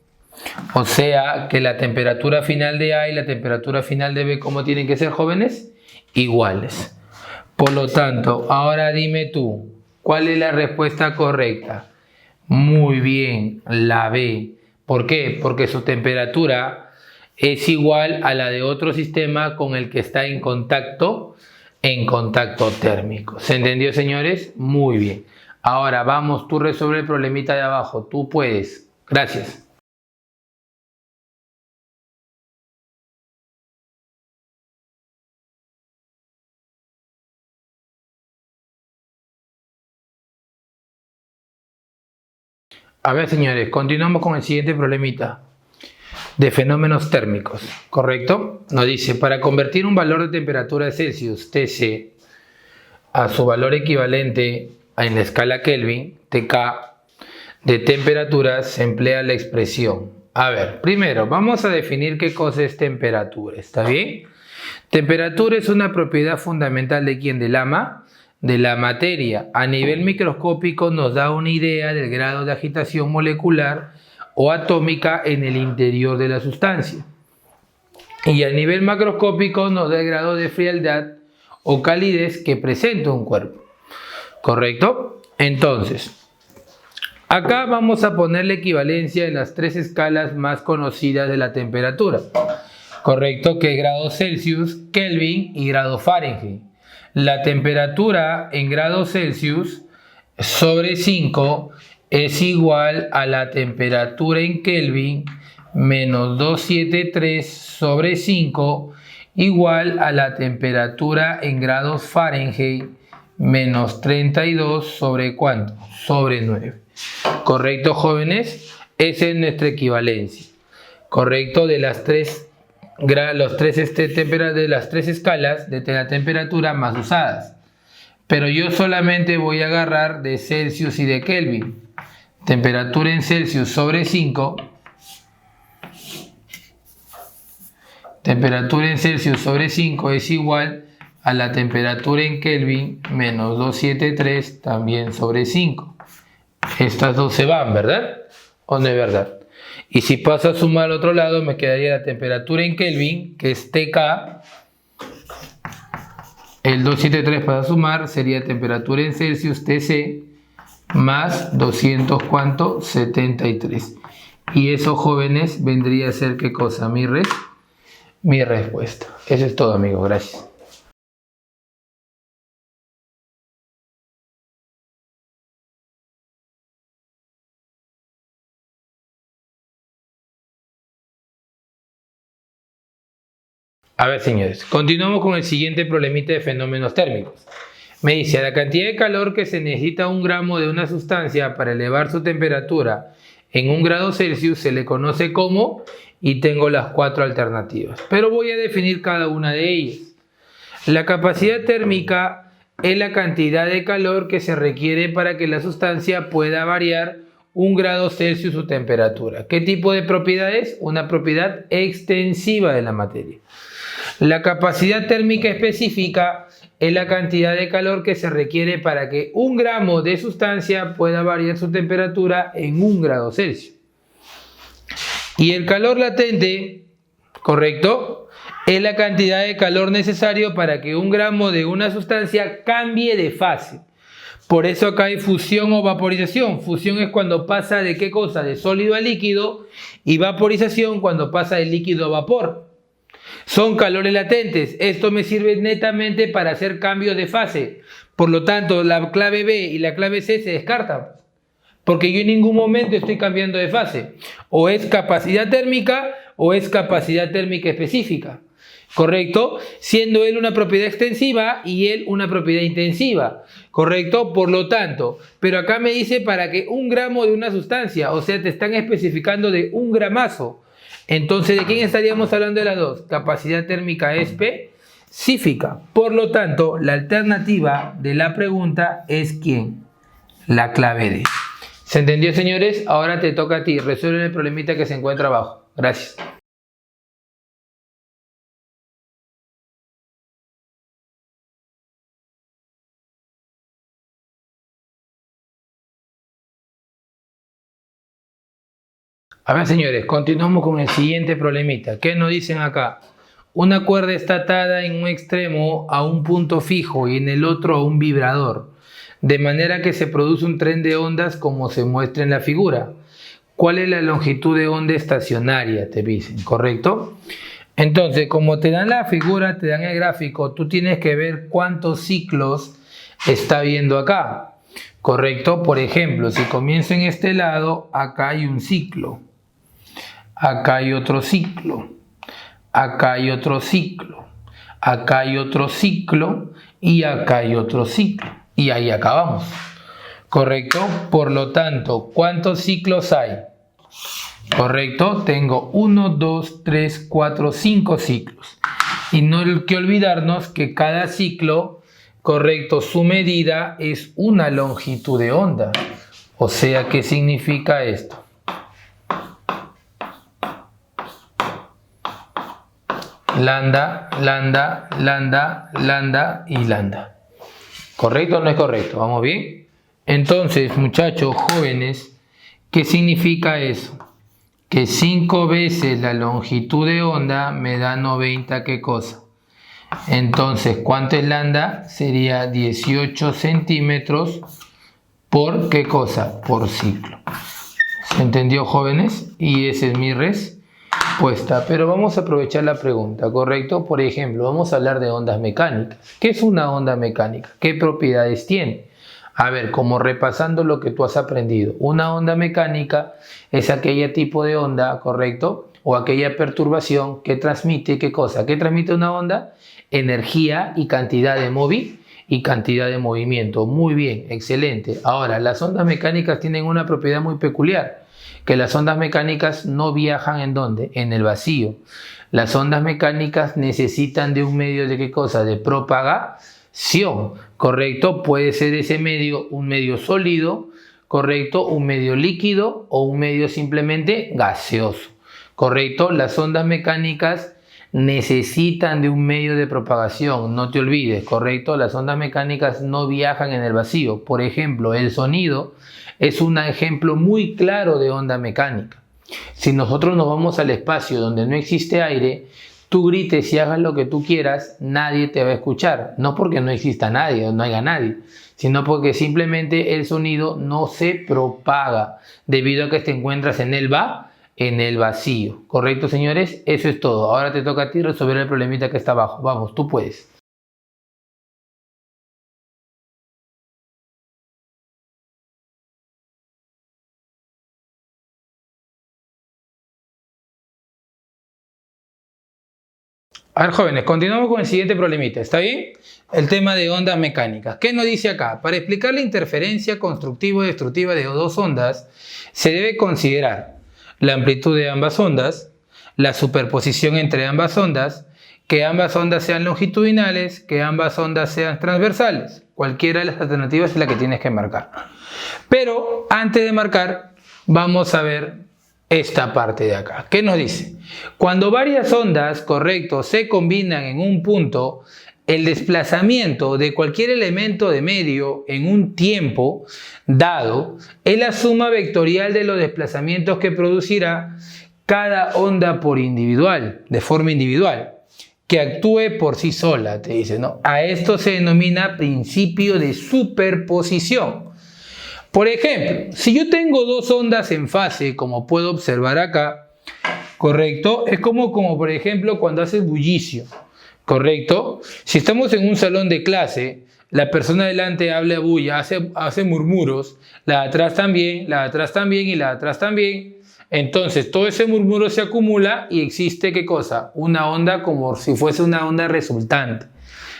O sea que la temperatura final de A y la temperatura final de B, ¿cómo tienen que ser, jóvenes? Iguales. Por lo tanto, ahora dime tú, ¿cuál es la respuesta correcta? Muy bien, la B. ¿Por qué? Porque su temperatura es igual a la de otro sistema con el que está en contacto térmico. ¿Se entendió, señores? Muy bien. Ahora vamos, tú resuelve el problemita de abajo. Tú puedes. Gracias. A ver, señores, continuamos con el siguiente problemita de fenómenos térmicos, ¿correcto? Nos dice, para convertir un valor de temperatura de Celsius, TC, a su valor equivalente en la escala Kelvin, TK, de temperaturas, se emplea la expresión. A ver, primero, vamos a definir qué cosa es temperatura, ¿está bien? Temperatura es una propiedad fundamental de ¿quién? De la materia. A nivel microscópico nos da una idea del grado de agitación molecular o atómica en el interior de la sustancia. Y a nivel macroscópico nos da el grado de frialdad o calidez que presenta un cuerpo. ¿Correcto? Entonces, acá vamos a poner la equivalencia en las tres escalas más conocidas de la temperatura. ¿Correcto? Que es grado Celsius, Kelvin y grado Fahrenheit. La temperatura en grados Celsius sobre 5 es igual a la temperatura en Kelvin menos 273 sobre 5 igual a la temperatura en grados Fahrenheit menos 32 sobre ¿cuánto? Sobre 9. ¿Correcto, jóvenes? Esa es nuestra equivalencia. ¿Correcto? De las tres de las tres escalas de la temperatura más usadas. Pero yo solamente voy a agarrar de Celsius y de Kelvin. Temperatura en Celsius sobre 5. Temperatura en Celsius sobre 5 es igual a la temperatura en Kelvin menos 273 también sobre 5. Estas dos se van, ¿verdad? ¿O no es verdad? Y si paso a sumar al otro lado, me quedaría la temperatura en Kelvin, que es TK. El 273 para sumar sería temperatura en Celsius, TC, más 200, ¿cuánto? 73. Y eso, jóvenes, vendría a ser, ¿qué cosa? Mi respuesta. Eso es todo, amigos. Gracias. A ver, señores, continuamos con el siguiente problemita de fenómenos térmicos. Me dice, a la cantidad de calor que se necesita 1 gramo de una sustancia para elevar su temperatura en 1 grado Celsius se le conoce como, y tengo las 4 alternativas, pero voy a definir cada una de ellas. La capacidad térmica es la cantidad de calor que se requiere para que la sustancia pueda variar 1 grado Celsius su temperatura. ¿Qué tipo de propiedad es? Una propiedad extensiva de la materia. La capacidad térmica específica es la cantidad de calor que se requiere para que 1 gramo de sustancia pueda variar su temperatura en 1 grado Celsius. Y el calor latente, ¿correcto?, es la cantidad de calor necesario para que 1 gramo de una sustancia cambie de fase. Por eso acá hay fusión o vaporización. Fusión es cuando pasa de ¿qué cosa? De sólido a líquido, y vaporización cuando pasa de líquido a vapor. Son calores latentes. Esto me sirve netamente para hacer cambios de fase. Por lo tanto, la clave B y la clave C se descartan, porque yo en ningún momento estoy cambiando de fase. O es capacidad térmica o es capacidad térmica específica. ¿Correcto? Siendo él una propiedad extensiva y él una propiedad intensiva. ¿Correcto? Por lo tanto, pero acá me dice para que 1 gramo de una sustancia, o sea, te están especificando de 1 gramazo. Entonces, ¿de quién estaríamos hablando de las dos? Capacidad térmica específica. Por lo tanto, la alternativa de la pregunta es ¿quién? La clave D. ¿Se entendió, señores? Ahora te toca a ti. Resuelve el problemita que se encuentra abajo. Gracias. A ver, señores, continuamos con el siguiente problemita. ¿Qué nos dicen acá? Una cuerda está atada en un extremo a un punto fijo y en el otro a un vibrador, de manera que se produce un tren de ondas como se muestra en la figura. ¿Cuál es la longitud de onda estacionaria? Te dicen, ¿correcto? Entonces, como te dan la figura, te dan el gráfico, tú tienes que ver cuántos ciclos está viendo acá, ¿correcto? Por ejemplo, si comienzo en este lado, acá hay un ciclo. Acá hay otro ciclo, acá hay otro ciclo, acá hay otro ciclo y acá hay otro ciclo. Y ahí acabamos, ¿correcto? Por lo tanto, ¿cuántos ciclos hay? ¿Correcto? Tengo 1, 2, 3, 4, 5 ciclos. Y no hay que olvidarnos que cada ciclo, ¿correcto?, su medida es una longitud de onda. O sea, ¿qué significa esto? Lambda, lambda, lambda, lambda y lambda. ¿Correcto o no es correcto? ¿Vamos bien? Entonces, muchachos jóvenes, ¿qué significa eso? Que 5 veces la longitud de onda me da 90, ¿qué cosa? Entonces, ¿cuánto es lambda? Sería 18 centímetros por ¿qué cosa? Por ciclo. ¿Se entendió, jóvenes? Y esa es mi respuesta. Pero vamos a aprovechar la pregunta, ¿correcto? Por ejemplo, vamos a hablar de ondas mecánicas. ¿Qué es una onda mecánica? ¿Qué propiedades tiene? A ver, como repasando lo que tú has aprendido. Una onda mecánica es aquel tipo de onda, ¿correcto?, o aquella perturbación que transmite, ¿qué cosa? ¿Qué transmite una onda? Energía y cantidad de movimiento. Muy bien, excelente. Ahora, las ondas mecánicas tienen una propiedad muy peculiar, que las ondas mecánicas no viajan ¿en dónde? En el vacío. Las ondas mecánicas necesitan de un medio de ¿qué cosa? De propagación, ¿correcto? Puede ser ese medio un medio sólido, ¿correcto?, un medio líquido o un medio simplemente gaseoso, ¿correcto? Las ondas mecánicas necesitan de un medio de propagación, no te olvides, ¿correcto? Las ondas mecánicas no viajan en el vacío. Por ejemplo, el sonido es un ejemplo muy claro de onda mecánica. Si nosotros nos vamos al espacio donde no existe aire, tú grites y hagas lo que tú quieras, nadie te va a escuchar. No porque no exista nadie o no haya nadie, sino porque simplemente el sonido no se propaga debido a que te encuentras en el vacío. ¿Correcto, señores? Eso es todo. Ahora te toca a ti resolver el problemita que está abajo. Vamos, tú puedes. A ver, jóvenes, continuamos con el siguiente problemita, ¿está bien? El tema de ondas mecánicas. ¿Qué nos dice acá? Para explicar la interferencia constructivo-destructiva de dos ondas, se debe considerar la amplitud de ambas ondas, la superposición entre ambas ondas, que ambas ondas sean longitudinales, que ambas ondas sean transversales. Cualquiera de las alternativas es la que tienes que marcar. Pero antes de marcar, vamos a ver esta parte de acá. ¿Qué nos dice? Cuando varias ondas, correcto, se combinan en un punto, el desplazamiento de cualquier elemento de medio en un tiempo dado es la suma vectorial de los desplazamientos que producirá cada onda de forma individual, que actúe por sí sola, te dice, ¿no? A esto se denomina principio de superposición. Por ejemplo, si yo tengo dos ondas en fase, como puedo observar acá, ¿correcto? Es como por ejemplo cuando haces bullicio, ¿correcto? Si estamos en un salón de clase, la persona delante habla bulla, hace murmuros, la de atrás también, la de atrás también y la de atrás también. Entonces todo ese murmuro se acumula y existe, ¿qué cosa? Una onda como si fuese una onda resultante,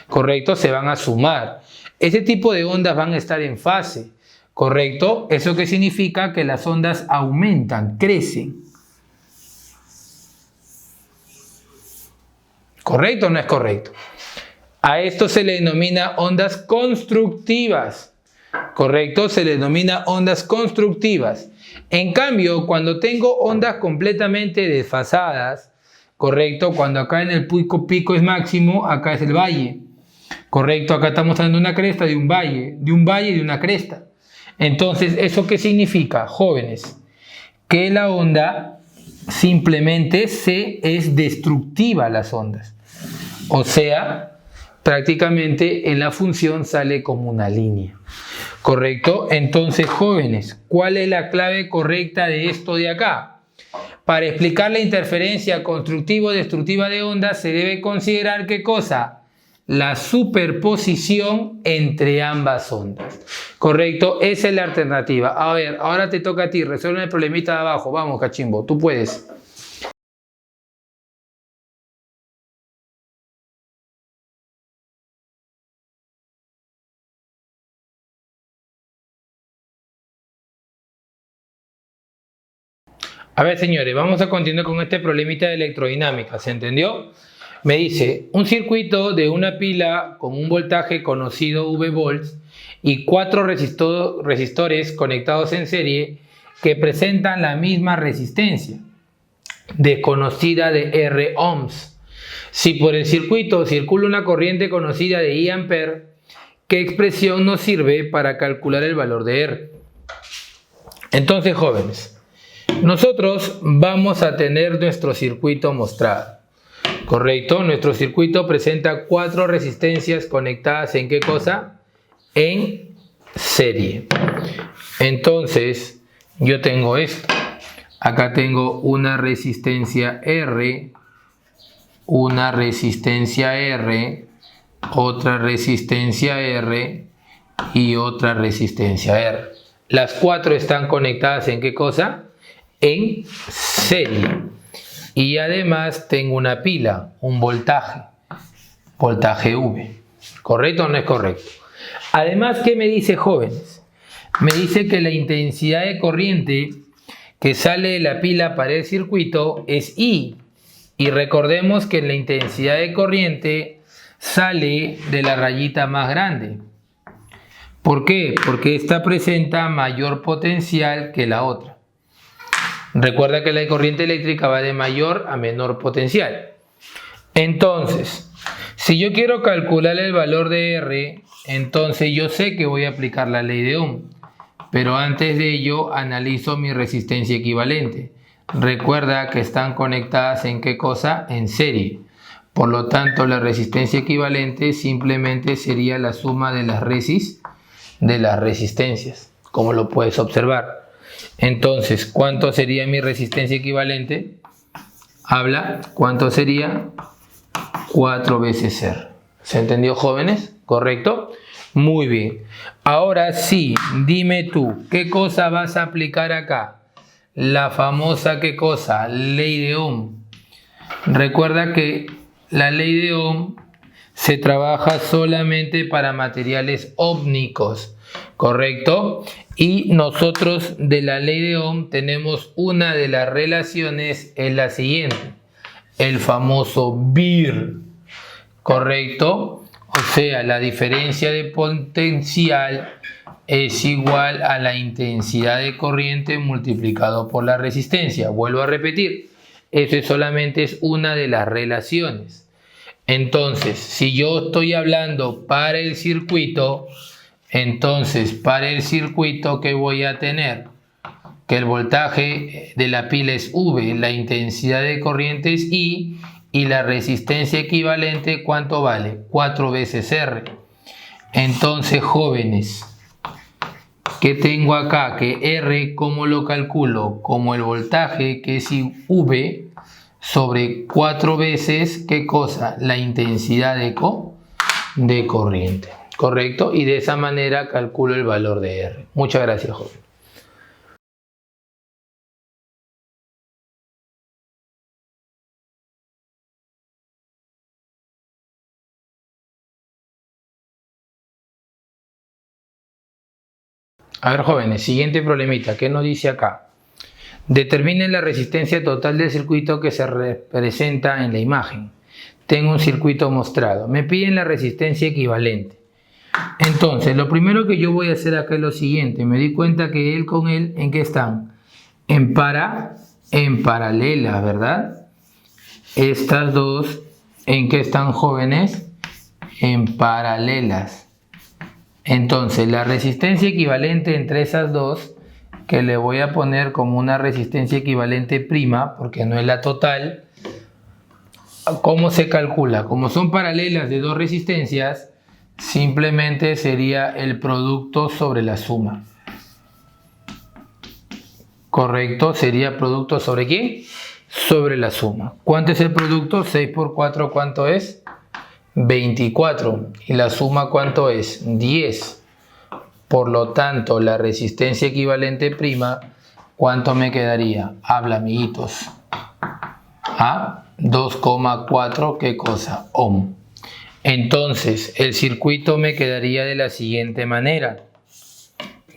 ¿correcto? Se van a sumar. Ese tipo de ondas van a estar en fase, ¿correcto? ¿Eso qué significa? Que las ondas aumentan, crecen. ¿Correcto o no es correcto? A esto se le denomina ondas constructivas. ¿Correcto? Se le denomina ondas constructivas. En cambio, cuando tengo ondas completamente desfasadas, ¿correcto? Cuando acá en el pico es máximo, acá es el valle. ¿Correcto? Acá estamos dando una cresta de un valle y de una cresta. Entonces, ¿eso qué significa, jóvenes? Que la onda simplemente es destructiva, las ondas. O sea, prácticamente en la función sale como una línea. ¿Correcto? Entonces, jóvenes, ¿cuál es la clave correcta de esto de acá? Para explicar la interferencia constructivo-destructiva de ondas se debe considerar ¿qué cosa? La superposición entre ambas ondas. ¿Correcto? Esa es la alternativa. A ver, ahora te toca a ti, resuelve el problemita de abajo. Vamos, cachimbo, tú puedes. A ver, señores, vamos a continuar con este problemita de electrodinámica, ¿se entendió? Me dice, un circuito de una pila con un voltaje conocido V volts y 4 resistores conectados en serie que presentan la misma resistencia, desconocida de R ohms. Si por el circuito circula una corriente conocida de I ampere, ¿qué expresión nos sirve para calcular el valor de R? Entonces, jóvenes, nosotros vamos a tener nuestro circuito mostrado, ¿correcto? Nuestro circuito presenta 4 resistencias conectadas ¿en qué cosa? En serie. Entonces, yo tengo esto. Acá tengo una resistencia R, otra resistencia R y otra resistencia R. Las 4 están conectadas ¿en qué cosa? En serie. Y además tengo una pila, un voltaje V. ¿Correcto o no es correcto? Además, ¿qué me dice, jóvenes? Me dice que la intensidad de corriente que sale de la pila para el circuito es I. Y recordemos que la intensidad de corriente sale de la rayita más grande. ¿Por qué? Porque esta presenta mayor potencial que la otra. Recuerda que la corriente eléctrica va de mayor a menor potencial. Entonces, si yo quiero calcular el valor de R, entonces yo sé que voy a aplicar la ley de Ohm. Pero antes de ello analizo mi resistencia equivalente. Recuerda que están conectadas ¿en qué cosa? En serie. Por lo tanto, la resistencia equivalente simplemente sería la suma de las resistencias, como lo puedes observar. Entonces, ¿cuánto sería mi resistencia equivalente? Habla, ¿cuánto sería? 4 veces R. ¿Se entendió, jóvenes? ¿Correcto? Muy bien. Ahora sí, dime tú, ¿qué cosa vas a aplicar acá? La famosa, ¿qué cosa? Ley de Ohm. Recuerda que la ley de Ohm se trabaja solamente para materiales ómnicos, ¿correcto? Y nosotros de la ley de Ohm tenemos una de las relaciones, es la siguiente, el famoso BIR, ¿correcto? O sea, la diferencia de potencial es igual a la intensidad de corriente multiplicado por la resistencia. Vuelvo a repetir, eso solamente es una de las relaciones. Entonces, si yo estoy hablando para el circuito, entonces para el circuito, ¿qué voy a tener? Que el voltaje de la pila es V, la intensidad de corriente es I, y la resistencia equivalente, ¿cuánto vale? 4 veces R. Entonces, jóvenes, ¿qué tengo acá? Que R, ¿cómo lo calculo? Como el voltaje, que es V, sobre 4 veces, ¿qué cosa? La intensidad de corriente, ¿correcto? Y de esa manera calculo el valor de R. Muchas gracias, joven. A ver, jóvenes, siguiente problemita. ¿Qué nos dice acá? Determinen la resistencia total del circuito que se representa en la imagen. Tengo un circuito mostrado. Me piden la resistencia equivalente. Entonces, lo primero que yo voy a hacer acá es lo siguiente. Me di cuenta que él con él, ¿en qué están? En paralela, ¿verdad? Estas dos, ¿en qué están, jóvenes? En paralelas. Entonces, la resistencia equivalente entre esas dos, que le voy a poner como una resistencia equivalente prima, porque no es la total, ¿cómo se calcula? Como son paralelas de dos resistencias, simplemente sería el producto sobre la suma. ¿Correcto? Sería producto sobre ¿quién? Sobre la suma. ¿Cuánto es el producto? 6 por 4, ¿cuánto es? 24. ¿Y la suma cuánto es? 10. Por lo tanto, la resistencia equivalente prima, ¿cuánto me quedaría? Habla, amiguitos. ¿Ah? 2,4, ¿qué cosa? Ohm. Entonces, el circuito me quedaría de la siguiente manera.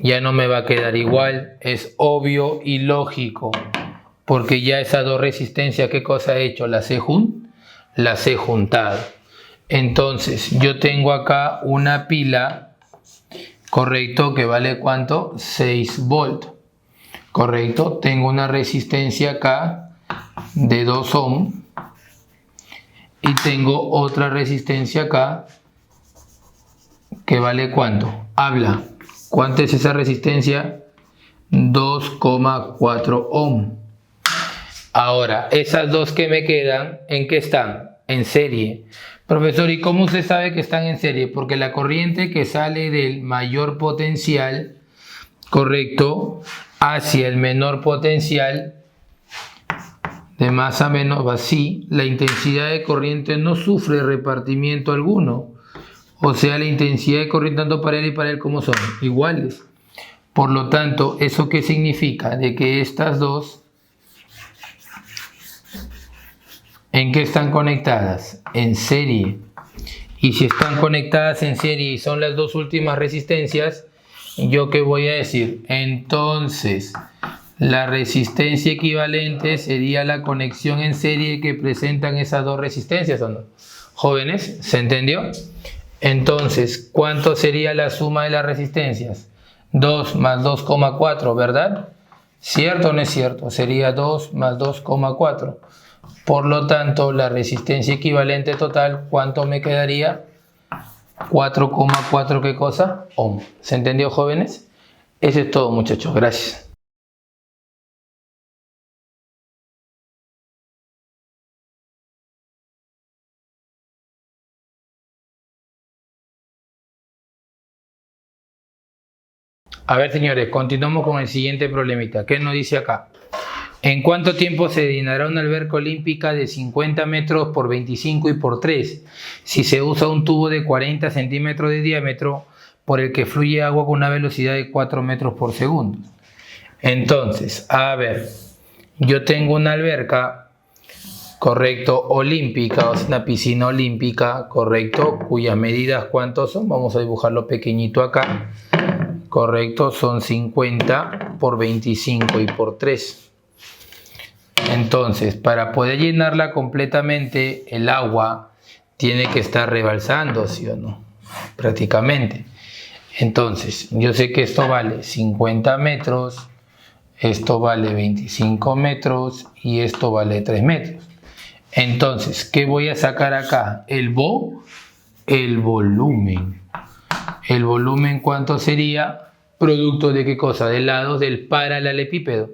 Ya no me va a quedar igual, es obvio y lógico, porque ya esas dos resistencias, ¿qué cosa he hecho? Las he juntado. Entonces, yo tengo acá una pila, correcto, que vale ¿cuánto? 6 volt, correcto. Tengo una resistencia acá de 2 ohm y tengo otra resistencia acá que vale ¿cuánto? Habla, ¿cuánto es esa resistencia? 2,4 ohm. Ahora, esas dos que me quedan, ¿en qué están? En serie. Profesor, ¿y cómo usted sabe que están en serie? Porque la corriente que sale del mayor potencial, correcto, hacia el menor potencial, de más a menos va así, la intensidad de corriente no sufre repartimiento alguno. O sea, la intensidad de corriente tanto para él y para él, ¿cómo son? Iguales. Por lo tanto, ¿eso qué significa? De que estas dos, ¿en qué están conectadas? En serie. Y si están conectadas en serie y son las dos últimas resistencias, ¿yo qué voy a decir? Entonces, la resistencia equivalente sería la conexión en serie que presentan esas dos resistencias, ¿o no? Jóvenes, ¿se entendió? Entonces, ¿cuánto sería la suma de las resistencias? 2 más 2,4, ¿verdad? ¿Cierto o no es cierto? Sería 2 más 2,4. Por lo tanto, la resistencia equivalente total, ¿cuánto me quedaría? 4,4 ¿qué cosa? Ohm. ¿Se entendió, jóvenes? Eso es todo, muchachos. Gracias. A ver, señores, continuamos con el siguiente problemita. ¿Qué nos dice acá? ¿En cuánto tiempo se llenará una alberca olímpica de 50 metros por 25 y por 3 si se usa un tubo de 40 centímetros de diámetro por el que fluye agua con una velocidad de 4 metros por segundo? Entonces, a ver, yo tengo una alberca, correcto, olímpica, o sea, una piscina olímpica, correcto, cuyas medidas, ¿cuántos son? Vamos a dibujarlo pequeñito acá. Correcto, son 50 por 25 y por 3. Entonces, para poder llenarla completamente, el agua tiene que estar rebalsando, ¿sí o no? Prácticamente. Entonces, yo sé que esto vale 50 metros, esto vale 25 metros y esto vale 3 metros. Entonces, ¿qué voy a sacar acá? El volumen. ¿El volumen cuánto sería? Producto de qué cosa, de lados del paralelepípedo.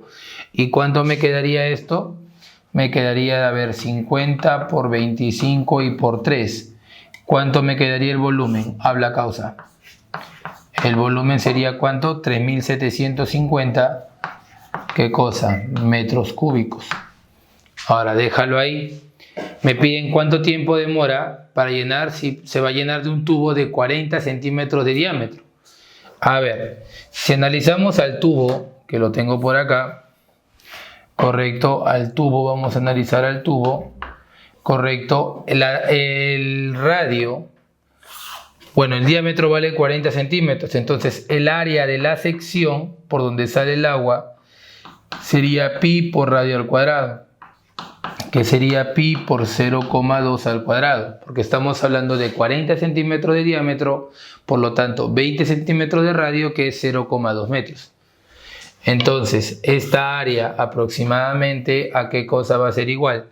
¿Y cuánto me quedaría esto? Me quedaría, a ver, 50 por 25 y por 3. ¿Cuánto me quedaría el volumen? Habla causa. El volumen sería ¿cuánto? 3750, ¿qué cosa? Metros cúbicos. Ahora déjalo ahí. Me piden cuánto tiempo demora para llenar, si se va a llenar de un tubo de 40 centímetros de diámetro. A ver, si analizamos al tubo, que lo tengo por acá, correcto, al tubo, vamos a analizar al tubo, correcto, el radio, bueno, el diámetro vale 40 centímetros, entonces el área de la sección por donde sale el agua sería pi por radio al cuadrado, que sería pi por 0,2 al cuadrado, porque estamos hablando de 40 centímetros de diámetro, por lo tanto 20 centímetros de radio, que es 0,2 metros. Entonces, esta área aproximadamente, ¿a qué cosa va a ser igual?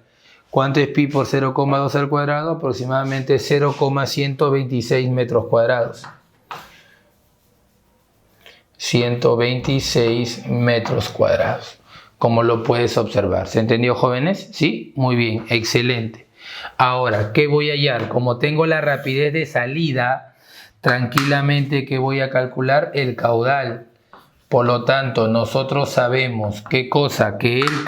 ¿Cuánto es pi por 0,2 al cuadrado? Aproximadamente 0,126 metros cuadrados. 126 metros cuadrados. Como lo puedes observar. ¿Se entendió, jóvenes? ¿Sí? Muy bien, excelente. Ahora, ¿qué voy a hallar? Como tengo la rapidez de salida, tranquilamente, ¿qué voy a calcular? El caudal. Por lo tanto, nosotros sabemos qué cosa, que el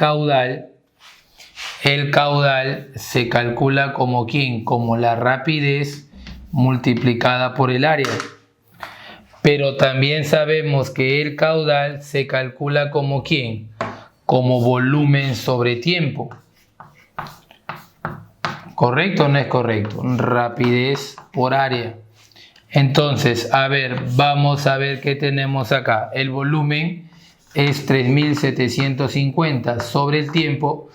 caudal se calcula como ¿quién? Como la rapidez multiplicada por el área. Pero también sabemos que el caudal se calcula como ¿quién? Como volumen sobre tiempo. ¿Correcto o no es correcto? Rapidez por área. Entonces, a ver, vamos a ver qué tenemos acá. El volumen es 3750 sobre el tiempo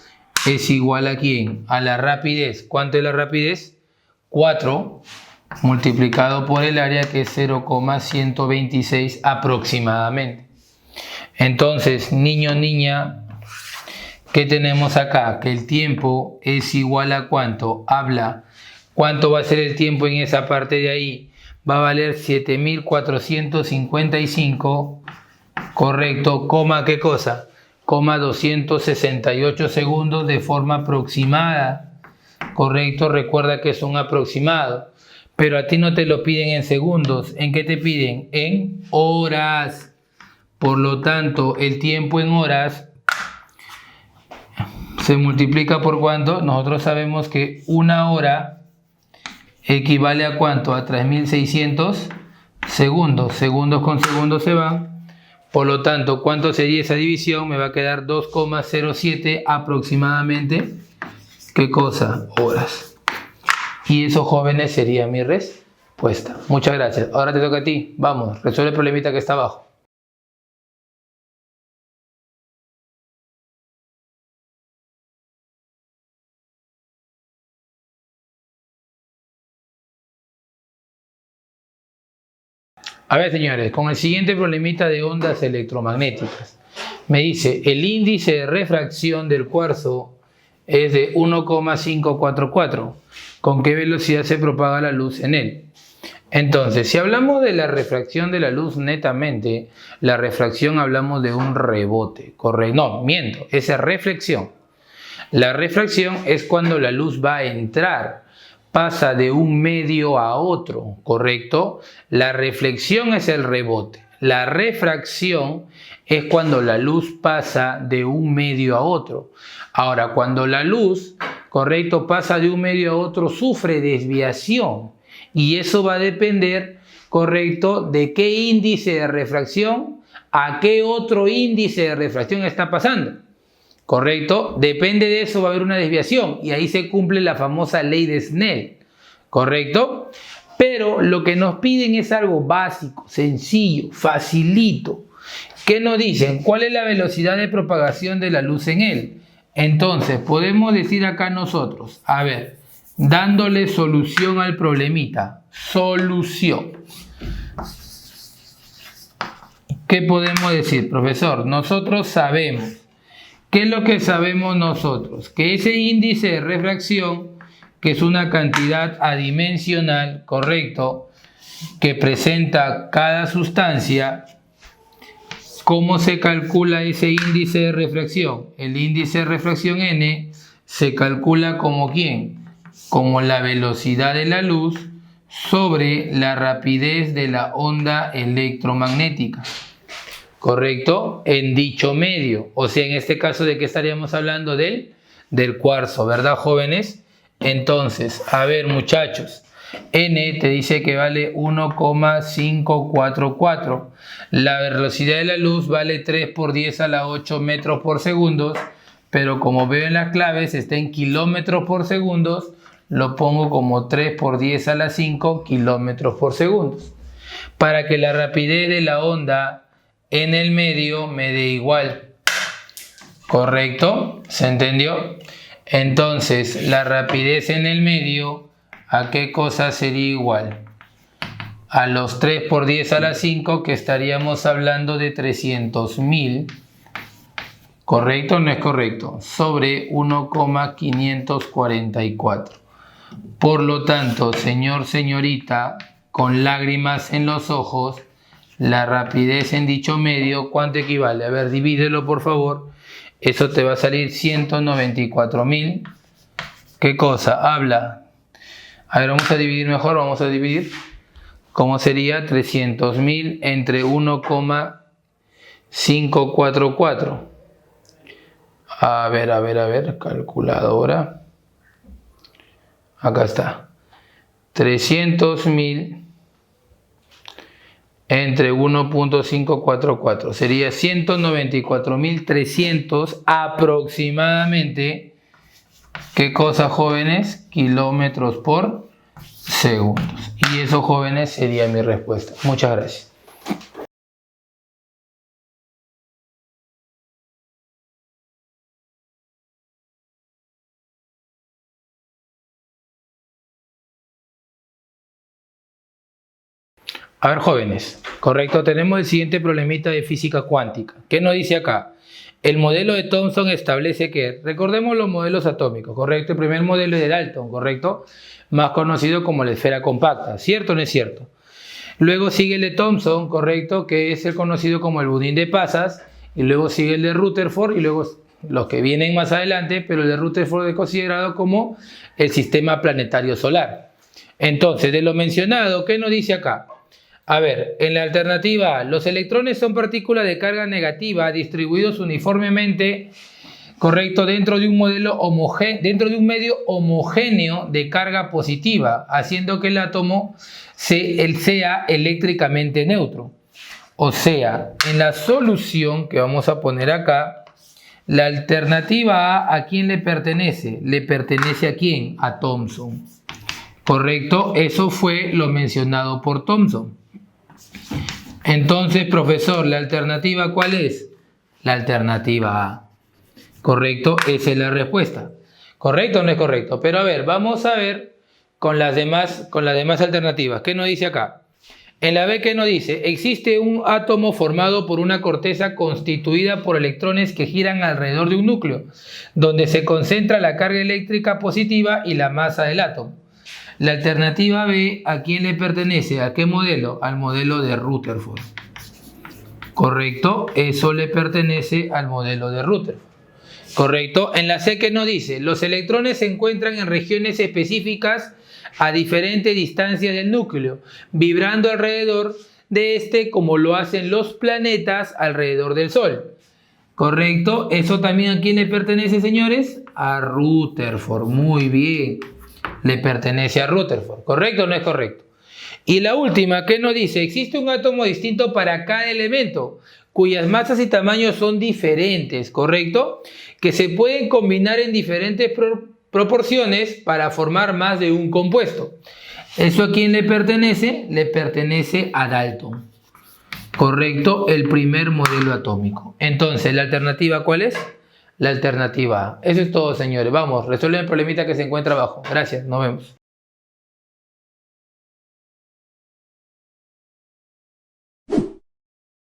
es igual a ¿quién? A la rapidez. ¿Cuánto es la rapidez? 4 multiplicado por el área, que es 0,126 aproximadamente. Entonces, niño, niña, ¿qué tenemos acá? Que el tiempo es igual a ¿cuánto? Habla. ¿Cuánto va a ser el tiempo en esa parte de ahí? Va a valer 7455, correcto, coma, ¿qué cosa? Coma 268 segundos de forma aproximada. Correcto, recuerda que es un aproximado. Pero a ti no te lo piden en segundos. ¿En qué te piden? En horas. Por lo tanto, el tiempo en horas se multiplica por ¿cuánto? Nosotros sabemos que una hora equivale a ¿cuánto? A 3600 segundos. Segundos con segundos se van. Por lo tanto, ¿cuánto sería esa división? Me va a quedar 2,07 aproximadamente. ¿Qué cosa? Horas. Y eso, jóvenes, sería mi respuesta. Muchas gracias. Ahora te toca a ti. Vamos, resuelve el problemita que está abajo. A ver, señores, con el siguiente problemita de ondas electromagnéticas. Me dice, el índice de refracción del cuarzo es de 1,544. ¿Con qué velocidad se propaga la luz en él? Entonces, si hablamos de la refracción de la luz netamente, la refracción hablamos de un rebote, ¿correcto? No, miento, esa es reflexión. La refracción es cuando la luz va a entrar, pasa de un medio a otro, ¿correcto? La reflexión es el rebote. La refracción es cuando la luz pasa de un medio a otro. Ahora, cuando la luz, ¿correcto?, pasa de un medio a otro, sufre desviación. Y eso va a depender, ¿correcto?, de qué índice de refracción a qué otro índice de refracción está pasando. ¿Correcto? Depende de eso, va a haber una desviación. Y ahí se cumple la famosa ley de Snell. ¿Correcto? Pero lo que nos piden es algo básico, sencillo, facilito. ¿Qué nos dicen? ¿Cuál es la velocidad de propagación de la luz en él? Entonces, podemos decir acá nosotros, a ver, dándole solución al problemita. Solución. ¿Qué podemos decir, profesor? Nosotros sabemos. ¿Qué es lo que sabemos nosotros? Que ese índice de refracción, que es una cantidad adimensional, correcto, que presenta cada sustancia, ¿cómo se calcula ese índice de refracción? El índice de refracción n se calcula como ¿quién? Como la velocidad de la luz sobre la rapidez de la onda electromagnética. ¿Correcto? En dicho medio. O sea, en este caso, ¿de qué estaríamos hablando? Del cuarzo, ¿verdad, jóvenes? Entonces, a ver, muchachos, n te dice que vale 1,544. La velocidad de la luz vale 3 por 10 a la 8 metros por segundo, pero como veo en las claves está en kilómetros por segundo, lo pongo como 3 por 10 a la 5 kilómetros por segundo. Para que la rapidez de la onda en el medio me dé igual. ¿Correcto? ¿Se entendió? Entonces, la rapidez en el medio, ¿a qué cosa sería igual? A los 3 por 10 a la 5, que estaríamos hablando de 300.000. ¿Correcto o no es correcto? Sobre 1,544. Por lo tanto, señor, señorita, con lágrimas en los ojos, la rapidez en dicho medio, ¿cuánto equivale? A ver, divídelo por favor. Eso te va a salir 194.000. ¿Qué cosa? Habla. A ver, vamos a dividir mejor. Vamos a dividir. ¿Cómo sería? 300.000 entre 1,544. A ver. Calculadora. Acá está. 300.000 entre 1,544 sería 194.300 aproximadamente. ¿Qué cosa, jóvenes? Kilómetros por segundos. Y eso, jóvenes, sería mi respuesta. Muchas gracias. A ver, jóvenes, correcto, tenemos el siguiente problemita de física cuántica. ¿Qué nos dice acá? El modelo de Thomson establece que, recordemos los modelos atómicos, ¿correcto? El primer modelo es de Dalton, ¿correcto? Más conocido como la esfera compacta, ¿cierto o no es cierto? Luego sigue el de Thomson, ¿correcto? Que es el conocido como el budín de pasas, y luego sigue el de Rutherford, y luego los que vienen más adelante, pero el de Rutherford es considerado como el sistema planetario solar. Entonces, de lo mencionado, ¿qué nos dice acá? A ver, en la alternativa A, los electrones son partículas de carga negativa distribuidos uniformemente, correcto, dentro de un medio homogéneo de carga positiva, haciendo que el átomo sea eléctricamente neutro. O sea, en la solución que vamos a poner acá, la alternativa ¿a quién le pertenece? ¿Le pertenece a quién? A Thomson. ¿Correcto? Eso fue lo mencionado por Thomson. Entonces, profesor, ¿la alternativa cuál es? La alternativa A. ¿Correcto? Esa es la respuesta. ¿Correcto o no es correcto? Pero a ver, vamos a ver con las demás alternativas. ¿Qué nos dice acá? En la B, ¿qué nos dice? Existe un átomo formado por una corteza constituida por electrones que giran alrededor de un núcleo, donde se concentra la carga eléctrica positiva y la masa del átomo. La alternativa B, ¿a quién le pertenece? ¿A qué modelo? Al modelo de Rutherford. Correcto, eso le pertenece al modelo de Rutherford. Correcto. En la C, ¿qué nos dice? Los electrones se encuentran en regiones específicas a diferentes distancias del núcleo, vibrando alrededor de este como lo hacen los planetas alrededor del Sol. Correcto. ¿Eso también a quién le pertenece, señores? A Rutherford. Muy bien. Le pertenece a Rutherford. ¿Correcto o no es correcto? Y la última, ¿qué nos dice? Existe un átomo distinto para cada elemento, cuyas masas y tamaños son diferentes, ¿correcto? Que se pueden combinar en diferentes proporciones para formar más de un compuesto. ¿Eso a quién le pertenece? Le pertenece a Dalton. Correcto, el primer modelo atómico. Entonces, ¿la alternativa cuál es? La alternativa A. Eso es todo, señores. Vamos, resuelven el problemita que se encuentra abajo. Gracias, nos vemos.